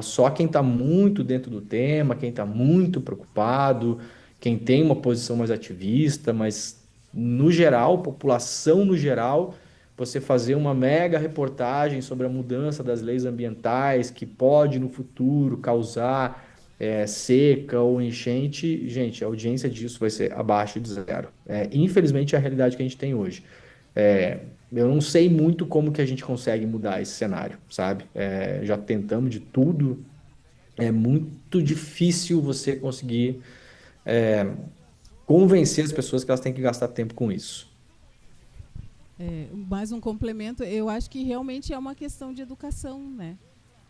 Só quem está muito dentro do tema, quem está muito preocupado, quem tem uma posição mais ativista, mas no geral, população no geral, você fazer uma mega reportagem sobre a mudança das leis ambientais que pode no futuro causar seca ou enchente, gente, a audiência disso vai ser abaixo de zero. Infelizmente, é a realidade que a gente tem hoje. Eu não sei muito como que a gente consegue mudar esse cenário, sabe? Já tentamos de tudo, é muito difícil você conseguir convencer as pessoas que elas têm que gastar tempo com isso. Mais um complemento, eu acho que realmente é uma questão de educação, né?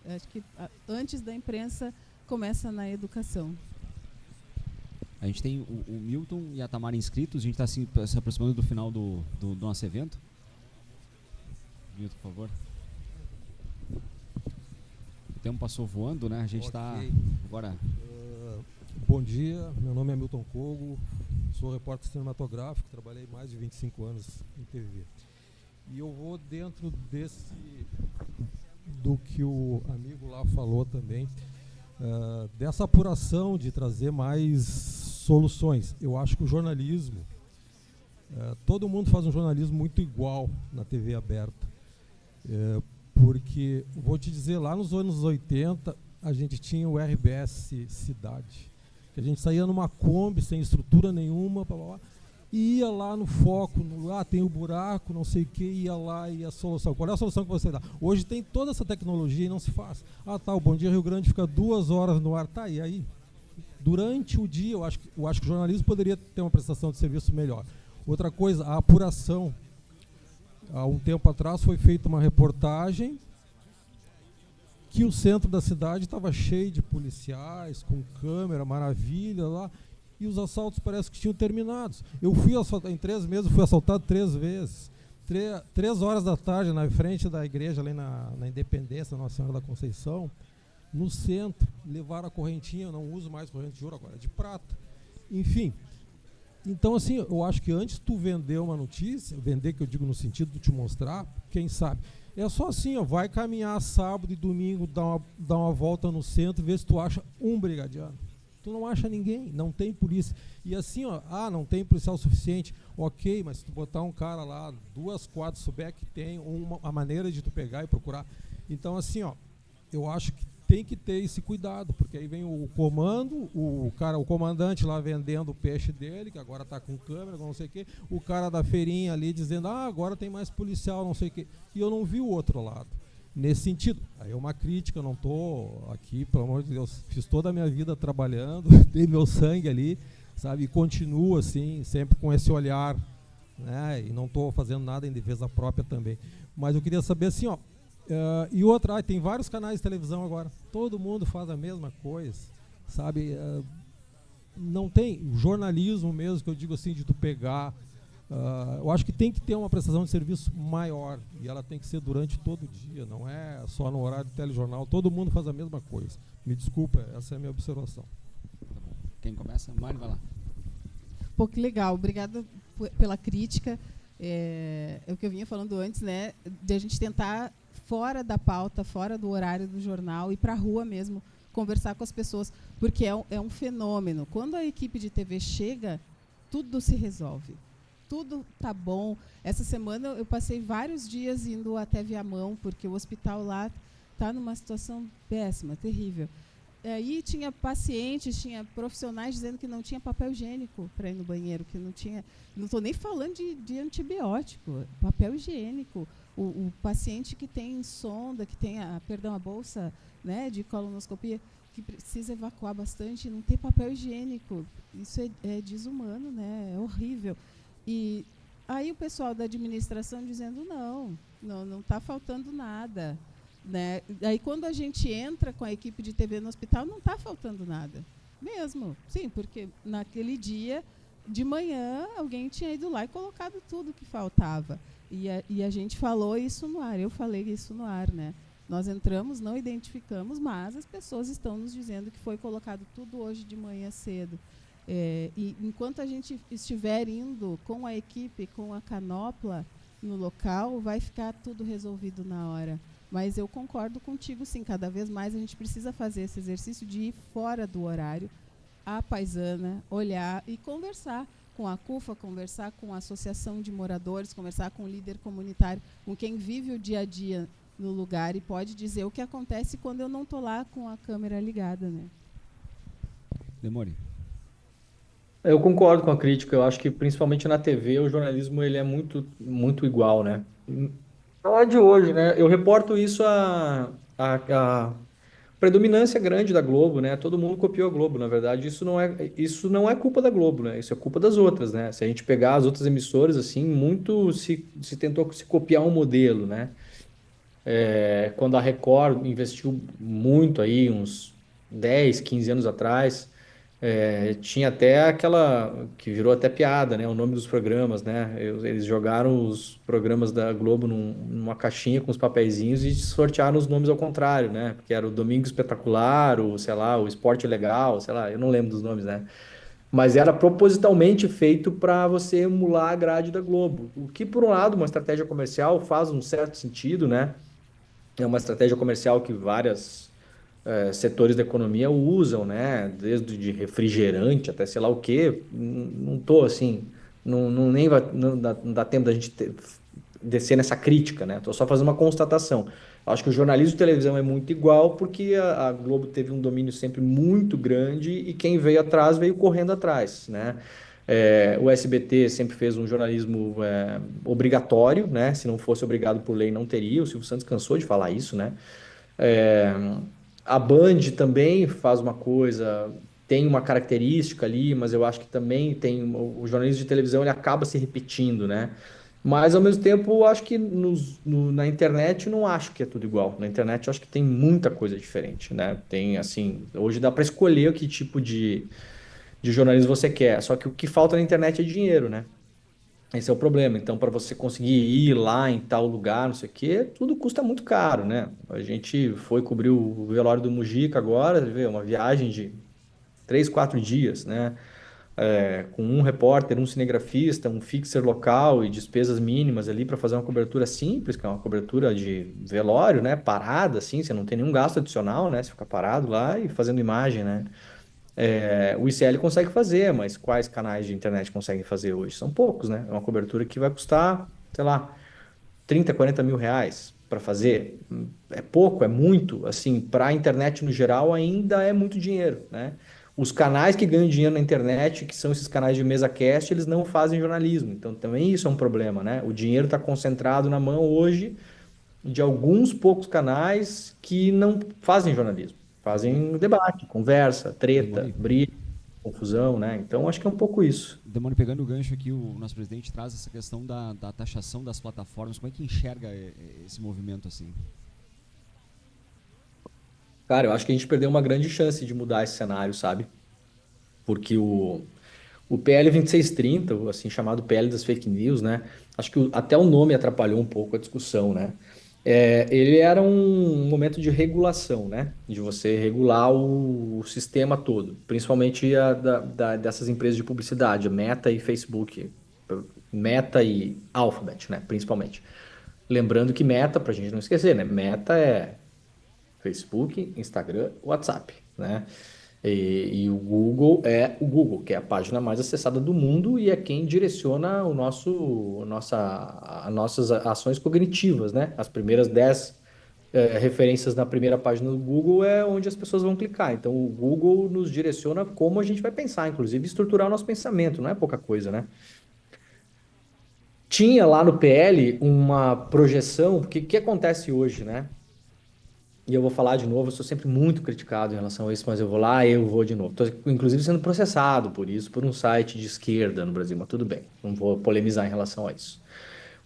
Eu acho que antes da imprensa começa na educação. A gente tem o Milton e a Tamara inscritos, a gente está se aproximando do final do nosso evento. Milton, por favor. O tempo passou voando, né? A gente está agora... Bom dia, meu nome é Milton Kogo, sou repórter cinematográfico, trabalhei mais de 25 anos em TV. E eu vou dentro do que o amigo lá falou também, dessa apuração de trazer mais soluções. Eu acho que o jornalismo, todo mundo faz um jornalismo muito igual na TV aberta. Porque, vou te dizer, lá nos anos 80, a gente tinha o RBS Cidade, que a gente saía numa Kombi, sem estrutura nenhuma, e ia lá no foco, tem o buraco, não sei o que, ia lá e a solução. Qual é a solução que você dá? Hoje tem toda essa tecnologia e não se faz. O Bom Dia Rio Grande fica 2 horas no ar, e aí? Durante o dia, eu acho que o jornalismo poderia ter uma prestação de serviço melhor. Outra coisa, a apuração. Há um tempo atrás foi feita uma reportagem que o centro da cidade estava cheio de policiais, com câmera, maravilha lá, e os assaltos parece que tinham terminado. Eu fui assaltado, em 3 meses, fui assaltado 3 vezes. 3 horas da tarde, na frente da igreja, ali na Independência, Nossa Senhora da Conceição, no centro, levaram a correntinha, eu não uso mais corrente de ouro agora, é de prata. Enfim, então assim, eu acho que antes tu vender uma notícia, vender que eu digo no sentido de te mostrar, quem sabe, é só assim, vai caminhar sábado e domingo, dar uma volta no centro, ver se tu acha um brigadiano. Tu não acha ninguém, não tem polícia. E assim, não tem policial suficiente, ok, mas se tu botar um cara lá, 2 quadras, souber que tem uma maneira de tu pegar e procurar. Então assim, eu acho que tem que ter esse cuidado, porque aí vem o comando, o comandante lá vendendo o peixe dele, que agora está com câmera, não sei o quê, o cara da feirinha ali dizendo, agora tem mais policial, não sei o quê, e eu não vi o outro lado. Nesse sentido, aí é uma crítica, eu não estou aqui, pelo amor de Deus, fiz toda a minha vida trabalhando, dei meu sangue ali, sabe, e continuo assim, sempre com esse olhar, né, e não estou fazendo nada em defesa própria também. Mas eu queria saber assim, e outra, tem vários canais de televisão agora, todo mundo faz a mesma coisa, sabe, não tem o jornalismo mesmo, que eu digo assim, de tu pegar, eu acho que tem que ter uma prestação de serviço maior, e ela tem que ser durante todo o dia, não é só no horário de telejornal, todo mundo faz a mesma coisa. Me desculpa, essa é a minha observação. Quem começa? Mário, vai lá. Pô, que legal, obrigada pela crítica. É o que eu vinha falando antes, né, de a gente tentar, fora da pauta, fora do horário do jornal, ir para a rua mesmo, conversar com as pessoas, porque é um fenômeno. Quando a equipe de TV chega, tudo se resolve. Tudo tá bom. Essa semana eu passei vários dias indo até Viamão, porque o hospital lá está numa situação péssima, terrível. Aí tinha pacientes, tinha profissionais dizendo que não tinha papel higiênico para ir no banheiro, que não tinha... Não estou nem falando de antibiótico, papel higiênico. O paciente que tem sonda, que tem a bolsa, né, de colonoscopia, que precisa evacuar bastante, não tem papel higiênico. Isso é desumano, né? É horrível. E aí o pessoal da administração dizendo, não está faltando nada. né? Aí quando a gente entra com a equipe de TV no hospital, não está faltando nada. Mesmo, sim, porque naquele dia, de manhã, alguém tinha ido lá e colocado tudo que faltava. E a gente falou isso no ar, eu falei isso no ar, né? Nós entramos, não identificamos, mas as pessoas estão nos dizendo que foi colocado tudo hoje de manhã cedo. E enquanto a gente estiver indo com a equipe, com a canopla no local, vai ficar tudo resolvido na hora. Mas eu concordo contigo, sim, cada vez mais a gente precisa fazer esse exercício de ir fora do horário, à paisana, olhar e conversar com a CUFA, conversar com a associação de moradores, conversar com o líder comunitário, com quem vive o dia a dia no lugar e pode dizer o que acontece quando eu não estou lá com a câmera ligada, né? Demore. Eu concordo com a crítica. Eu acho que principalmente na TV o jornalismo ele é muito igual, né? Falar de hoje, né? Eu reporto isso a predominância grande da Globo, né? Todo mundo copiou a Globo, na verdade. Isso não é culpa da Globo, né? Isso é culpa das outras, né? Se a gente pegar as outras emissoras, assim, muito se tentou se copiar um modelo, né? Quando a Record investiu muito aí, uns 10, 15 anos atrás, tinha até aquela que virou até piada, né? O nome dos programas, né? Eles jogaram os programas da Globo numa caixinha com os papeizinhos e sortearam os nomes ao contrário, né? Porque era o Domingo Espetacular, o, sei lá, o Esporte Legal, sei lá, eu não lembro dos nomes, né? Mas era propositalmente feito para você emular a grade da Globo. O que, por um lado, uma estratégia comercial faz um certo sentido, né? É uma estratégia comercial que vários setores da economia usam, né? Desde de refrigerante até sei lá o quê. Não tô assim, nem vai, não dá tempo da gente descer nessa crítica, né? Tô só fazendo uma constatação. Acho que o jornalismo de televisão é muito igual porque a Globo teve um domínio sempre muito grande e quem veio atrás veio correndo atrás, né? O SBT sempre fez um jornalismo obrigatório, né? Se não fosse obrigado por lei, não teria. O Silvio Santos cansou de falar isso, né? É, a Band também faz uma coisa, tem uma característica ali, mas eu acho que também tem o jornalismo de televisão ele acaba se repetindo, né? Mas ao mesmo tempo, eu acho que na internet eu não acho que é tudo igual. Na internet eu acho que tem muita coisa diferente, né? Tem assim, hoje dá para escolher o que tipo de jornalismo você quer. Só que o que falta na internet é dinheiro, né? Esse é o problema. Então, para você conseguir ir lá em tal lugar, não sei o quê, tudo custa muito caro, né? A gente foi cobrir o velório do Mujica agora, vê, uma viagem de 3, 4 dias, né? Com um repórter, um cinegrafista, um fixer local e despesas mínimas ali para fazer uma cobertura simples, que é uma cobertura de velório, né? Parada, assim, você não tem nenhum gasto adicional, né? Você fica parado lá e fazendo imagem, né? O ICL consegue fazer, mas quais canais de internet conseguem fazer hoje? São poucos, né? É uma cobertura que vai custar, sei lá, 30, 40 mil reais para fazer. É pouco, é muito. Assim, para a internet no geral, ainda é muito dinheiro, né? Os canais que ganham dinheiro na internet, que são esses canais de mesa cast, eles não fazem jornalismo. Então, também isso é um problema, né? O dinheiro está concentrado na mão hoje de alguns poucos canais que não fazem jornalismo. Fazem debate, conversa, treta, Demone. briga, confusão, né? Então, acho que é um pouco isso. Demone, pegando o gancho aqui, o nosso presidente traz essa questão da taxação das plataformas. Como é que enxerga esse movimento assim? Cara, eu acho que a gente perdeu uma grande chance de mudar esse cenário, sabe? Porque o PL 2630, o assim chamado PL das fake news, né? Acho que até o nome atrapalhou um pouco a discussão, né? Ele era um momento de regulação, né? De você regular o sistema todo, principalmente dessas empresas de publicidade, Meta e Facebook, Meta e Alphabet, né? Principalmente. Lembrando que Meta, para a gente não esquecer, né? Meta é Facebook, Instagram, WhatsApp, né? E o Google é o Google, que é a página mais acessada do mundo e é quem direciona as nossas ações cognitivas, né? As primeiras 10 referências na primeira página do Google é onde as pessoas vão clicar. Então, o Google nos direciona como a gente vai pensar, inclusive estruturar o nosso pensamento, não é pouca coisa, né? Tinha lá no PL uma projeção, porque o que acontece hoje, né? E eu vou falar de novo, eu sou sempre muito criticado em relação a isso, mas eu vou lá e eu vou de novo. Estou, inclusive, sendo processado por isso, por um site de esquerda no Brasil, mas tudo bem, não vou polemizar em relação a isso.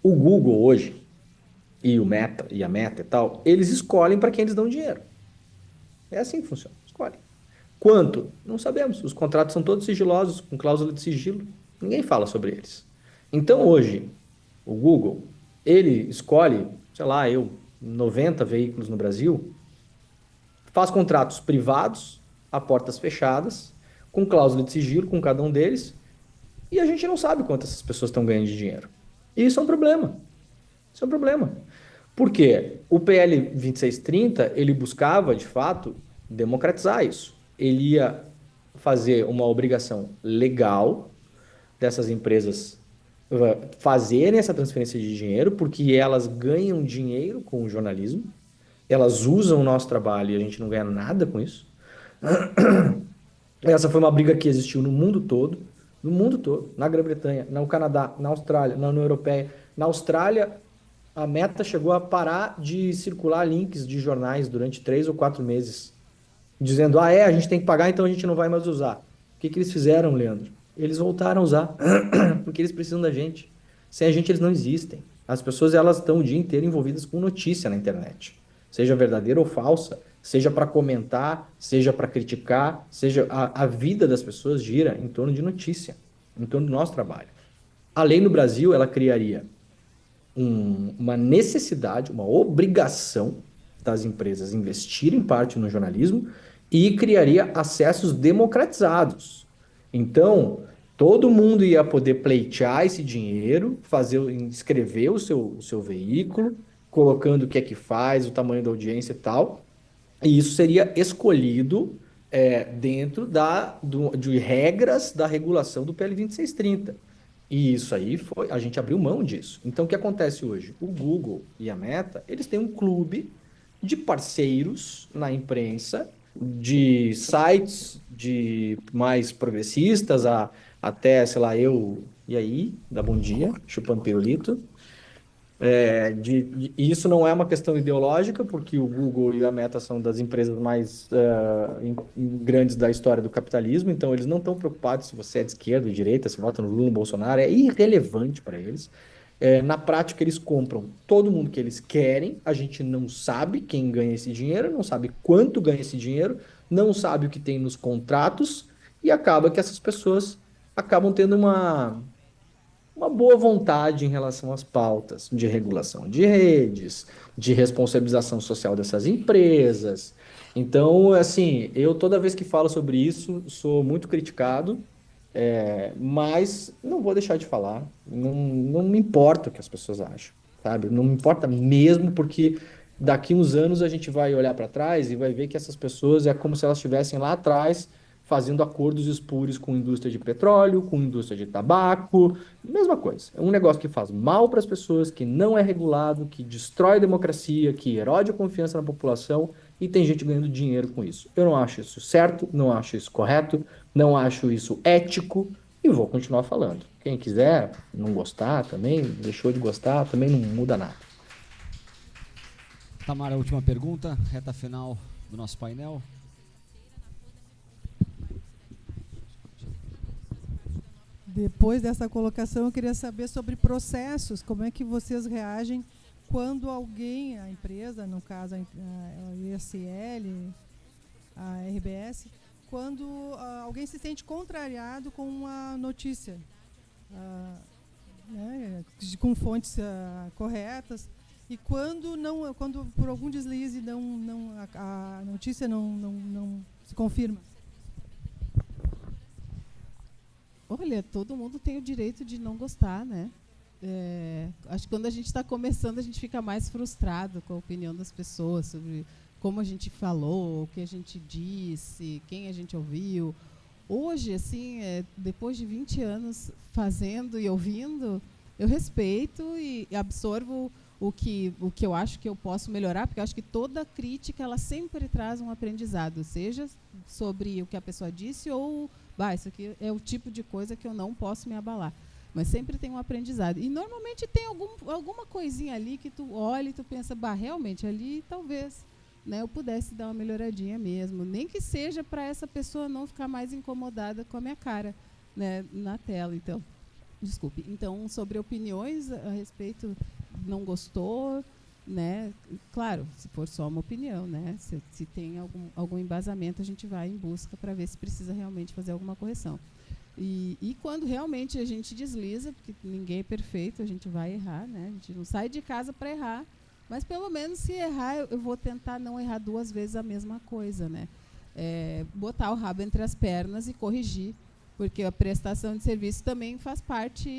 O Google hoje, e o Meta e a Meta e tal, eles escolhem para quem eles dão dinheiro. É assim que funciona, escolhem. Quanto? Não sabemos. Os contratos são todos sigilosos, com cláusula de sigilo. Ninguém fala sobre eles. Então hoje, o Google, ele escolhe, sei lá, 90 veículos no Brasil, faz contratos privados, a portas fechadas, com cláusula de sigilo com cada um deles, e a gente não sabe quanto essas pessoas estão ganhando de dinheiro. E isso é um problema. Isso é um problema. Por quê? O PL 2630, ele buscava, de fato, democratizar isso. Ele ia fazer uma obrigação legal dessas empresas fazerem essa transferência de dinheiro, porque elas ganham dinheiro com o jornalismo, elas usam o nosso trabalho e a gente não ganha nada com isso. Essa foi uma briga que existiu no mundo todo, na Grã-Bretanha, no Canadá, na Austrália, na União Europeia. Na Austrália, a Meta chegou a parar de circular links de jornais durante 3 ou 4 meses, dizendo, a gente tem que pagar, então a gente não vai mais usar. O que eles fizeram, Leandro? Eles voltaram a usar, porque eles precisam da gente. Sem a gente, eles não existem. As pessoas, elas estão o dia inteiro envolvidas com notícia na internet, seja verdadeira ou falsa, seja para comentar, seja para criticar, seja a vida das pessoas gira em torno de notícia, em torno do nosso trabalho. A lei no Brasil, ela criaria uma necessidade, uma obrigação das empresas investirem parte no jornalismo e criaria acessos democratizados. Então, todo mundo ia poder pleitear esse dinheiro, inscrever o seu veículo, colocando o que é que faz, o tamanho da audiência e tal, e isso seria escolhido dentro de regras da regulação do PL 2630. E isso aí a gente abriu mão disso. Então, o que acontece hoje? O Google e a Meta, eles têm um clube de parceiros na imprensa, de sites de mais progressistas, até, sei lá, e aí, dá bom dia, chupando pirulito. E isso não é uma questão ideológica, porque o Google e a Meta são das empresas mais grandes da história do capitalismo, então eles não estão preocupados se você é de esquerda ou de direita, se vota no Lula ou no Bolsonaro, é irrelevante para eles. Na prática, eles compram todo mundo que eles querem, a gente não sabe quem ganha esse dinheiro, não sabe quanto ganha esse dinheiro, não sabe o que tem nos contratos, e acaba que essas pessoas acabam tendo uma boa vontade em relação às pautas de regulação de redes, de responsabilização social dessas empresas. Então, assim, eu toda vez que falo sobre isso, sou muito criticado, mas não vou deixar de falar. Não me importa o que as pessoas acham, sabe? Não me importa mesmo, porque daqui uns anos a gente vai olhar para trás e vai ver que essas pessoas é como se elas estivessem lá atrás fazendo acordos espúrios com indústria de petróleo, com indústria de tabaco, mesma coisa. É um negócio que faz mal para as pessoas, que não é regulado, que destrói a democracia, que erode a confiança na população e tem gente ganhando dinheiro com isso. Eu não acho isso certo, não acho isso correto, não acho isso ético e vou continuar falando. Quem quiser não gostar também, deixou de gostar, também não muda nada. Tamara, última pergunta, reta final do nosso painel. Depois dessa colocação, eu queria saber sobre processos, como é que vocês reagem quando alguém, a empresa, no caso a ISL, a RBS, quando alguém se sente contrariado com uma notícia, com fontes corretas, e quando por algum deslize a notícia não se confirma. Olha, todo mundo tem o direito de não gostar, né? Acho que quando a gente está começando, a gente fica mais frustrado com a opinião das pessoas sobre como a gente falou, o que a gente disse, quem a gente ouviu. Hoje, assim, depois de 20 anos fazendo e ouvindo, eu respeito e absorvo o que eu acho que eu posso melhorar, porque eu acho que toda crítica ela sempre traz um aprendizado, seja sobre o que a pessoa disse ou isso aqui é o tipo de coisa que eu não posso me abalar. Mas sempre tem um aprendizado. E normalmente tem alguma coisinha ali que tu olha e tu pensa, realmente, ali talvez eu pudesse dar uma melhoradinha mesmo. Nem que seja para essa pessoa não ficar mais incomodada com a minha cara, né, na tela. Então, desculpe. Então, sobre opiniões a respeito, não gostou, né? Claro, se for só uma opinião, né? Se tem algum embasamento, a gente vai em busca para ver se precisa realmente fazer alguma correção. E quando realmente a gente desliza, porque ninguém é perfeito, a gente vai errar, né? A gente não sai de casa para errar, mas pelo menos se errar, eu vou tentar não errar 2 vezes a mesma coisa, né? Botar o rabo entre as pernas e corrigir, porque a prestação de serviço também faz parte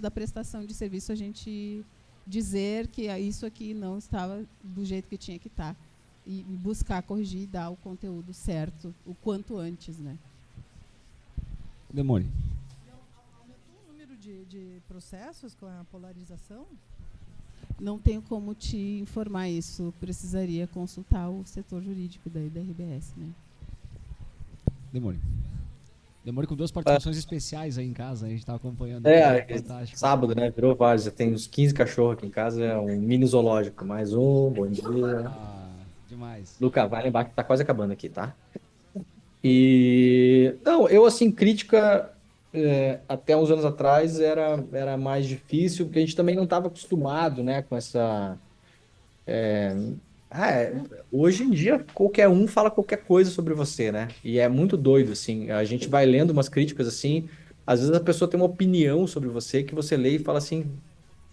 da prestação de serviço a gente dizer que isso aqui não estava do jeito que tinha que estar e buscar corrigir e dar o conteúdo certo o quanto antes, né? Demônio. Aumentou o número de processos com a polarização? Não tenho como te informar isso, precisaria consultar o setor jurídico da RBS, né? Demônio. Demônio com 2 participações especiais aí em casa, a gente tá acompanhando. Fantástico. Sábado, né? Virou vários. Já tem uns 15 cachorros aqui em casa, é um mini zoológico. Mais um, bom dia. Demais. Luca, vai lembrar que tá quase acabando aqui, tá? Não, eu assim, crítica até uns anos atrás era mais difícil, porque a gente também não estava acostumado, né, com essa... hoje em dia, qualquer um fala qualquer coisa sobre você, né? E é muito doido, assim. A gente vai lendo umas críticas, assim, às vezes a pessoa tem uma opinião sobre você que você lê e fala assim,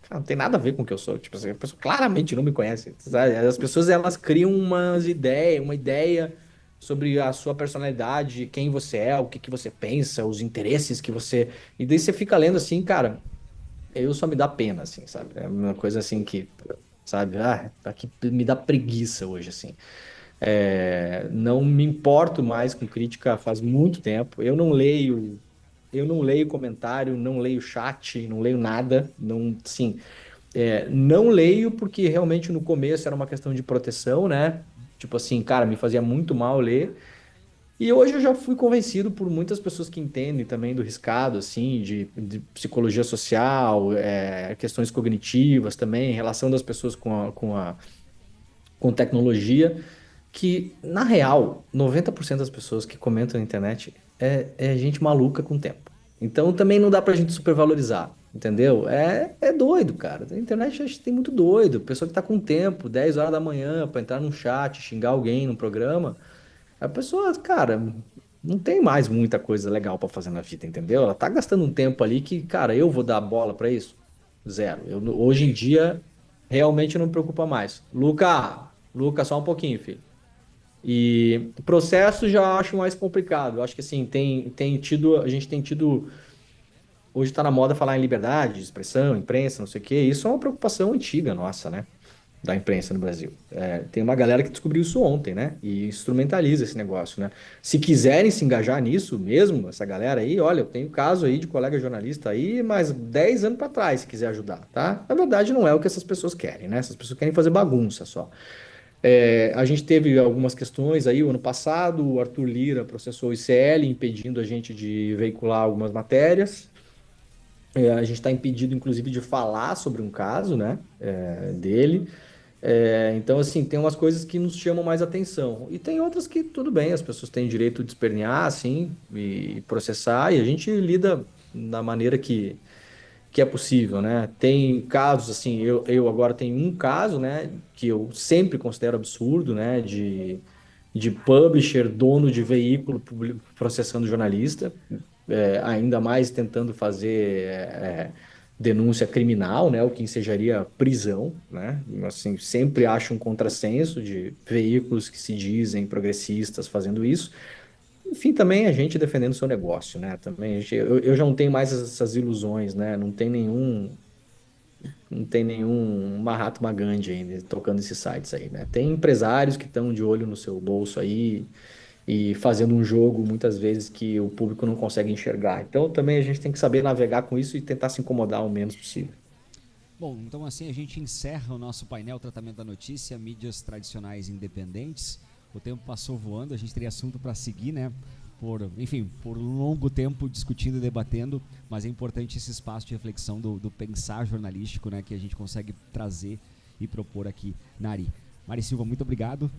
cara, não tem nada a ver com o que eu sou. Tipo assim, a pessoa claramente não me conhece, sabe? As pessoas, elas criam uma ideia sobre a sua personalidade, quem você é, o que que você pensa, os interesses que você... E daí você fica lendo assim, cara, eu só me dá pena, assim, sabe? É uma coisa assim que, sabe? Aqui me dá preguiça hoje, assim. Não me importo mais com crítica faz muito tempo. Eu não leio comentário, não leio chat, não leio nada, não, sim. Não leio porque realmente no começo era uma questão de proteção, né? Tipo assim, cara, me fazia muito mal ler. E hoje eu já fui convencido por muitas pessoas que entendem também do riscado, assim, de psicologia social, questões cognitivas também, relação das pessoas com tecnologia, que, na real, 90% das pessoas que comentam na internet é gente maluca com o tempo. Então também não dá pra gente supervalorizar, entendeu? É doido, cara. Na internet a gente tem muito doido. Pessoa que tá com tempo, 10 horas da manhã, pra entrar num chat, xingar alguém num programa. A pessoa, cara, não tem mais muita coisa legal pra fazer na vida, entendeu? Ela tá gastando um tempo ali que, cara, eu vou dar bola pra isso? Zero. Hoje em dia, realmente não me preocupa mais. Luca, só um pouquinho, filho. E o processo já acho mais complicado. Eu acho que assim, a gente tem tido. Hoje está na moda falar em liberdade de expressão, imprensa, não sei o quê. Isso é uma preocupação antiga nossa, né? Da imprensa no Brasil. Tem uma galera que descobriu isso ontem, né? E instrumentaliza esse negócio, né? Se quiserem se engajar nisso mesmo, essa galera aí, olha, eu tenho caso aí de colega jornalista aí, mais 10 anos para trás, se quiser ajudar, tá? Na verdade, não é o que essas pessoas querem, né? Essas pessoas querem fazer bagunça só. A gente teve algumas questões aí o ano passado, o Arthur Lira processou o ICL, impedindo a gente de veicular algumas matérias. A gente está impedido, inclusive, de falar sobre um caso, né, dele. Então, assim, tem umas coisas que nos chamam mais atenção. E tem outras que, tudo bem, as pessoas têm direito de espernear, assim, e processar, e a gente lida da maneira que é possível, né? Tem casos, assim, eu agora tenho um caso, né, que eu sempre considero absurdo, né, de publisher, dono de veículo processando jornalista, ainda mais tentando fazer denúncia criminal, né, o que ensejaria prisão, né? Assim, sempre acho um contrassenso de veículos que se dizem progressistas fazendo isso. Enfim, também a gente defendendo o seu negócio, né? Também eu já não tenho mais essas ilusões, né? Não tem nenhum Mahatma Gandhi ainda tocando esses sites aí, né? Tem empresários que estão de olho no seu bolso aí e fazendo um jogo muitas vezes que o público não consegue enxergar. Então também a gente tem que saber navegar com isso e tentar se incomodar o menos possível. Bom, então assim a gente encerra o nosso painel Tratamento da Notícia, mídias tradicionais independentes. O tempo passou voando, a gente teria assunto para seguir, né? Por um longo tempo discutindo e debatendo, mas é importante esse espaço de reflexão do pensar jornalístico, né? Que a gente consegue trazer e propor aqui na ARI. Mari Silva, muito obrigado.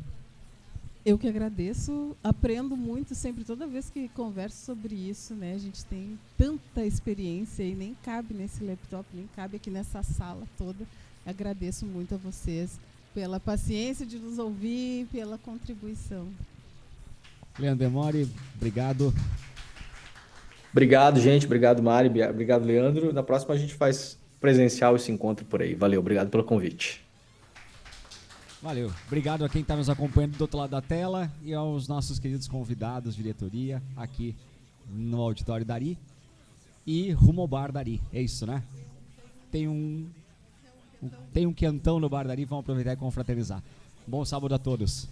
Eu que agradeço, aprendo muito sempre, toda vez que converso sobre isso, né? A gente tem tanta experiência e nem cabe nesse laptop, nem cabe aqui nessa sala toda, Agradeço muito a vocês pela paciência de nos ouvir, pela contribuição. Leandro Demore, obrigado. Obrigado, gente. Obrigado, Mari. Obrigado, Leandro. Na próxima a gente faz presencial esse encontro por aí. Valeu, obrigado pelo convite. Valeu. Obrigado a quem está nos acompanhando do outro lado da tela e aos nossos queridos convidados, diretoria, aqui no Auditório Dari e rumo ao Bar Dari. É isso, né? Tem um quentão no Bar Dari, vamos aproveitar e confraternizar. Bom sábado a todos.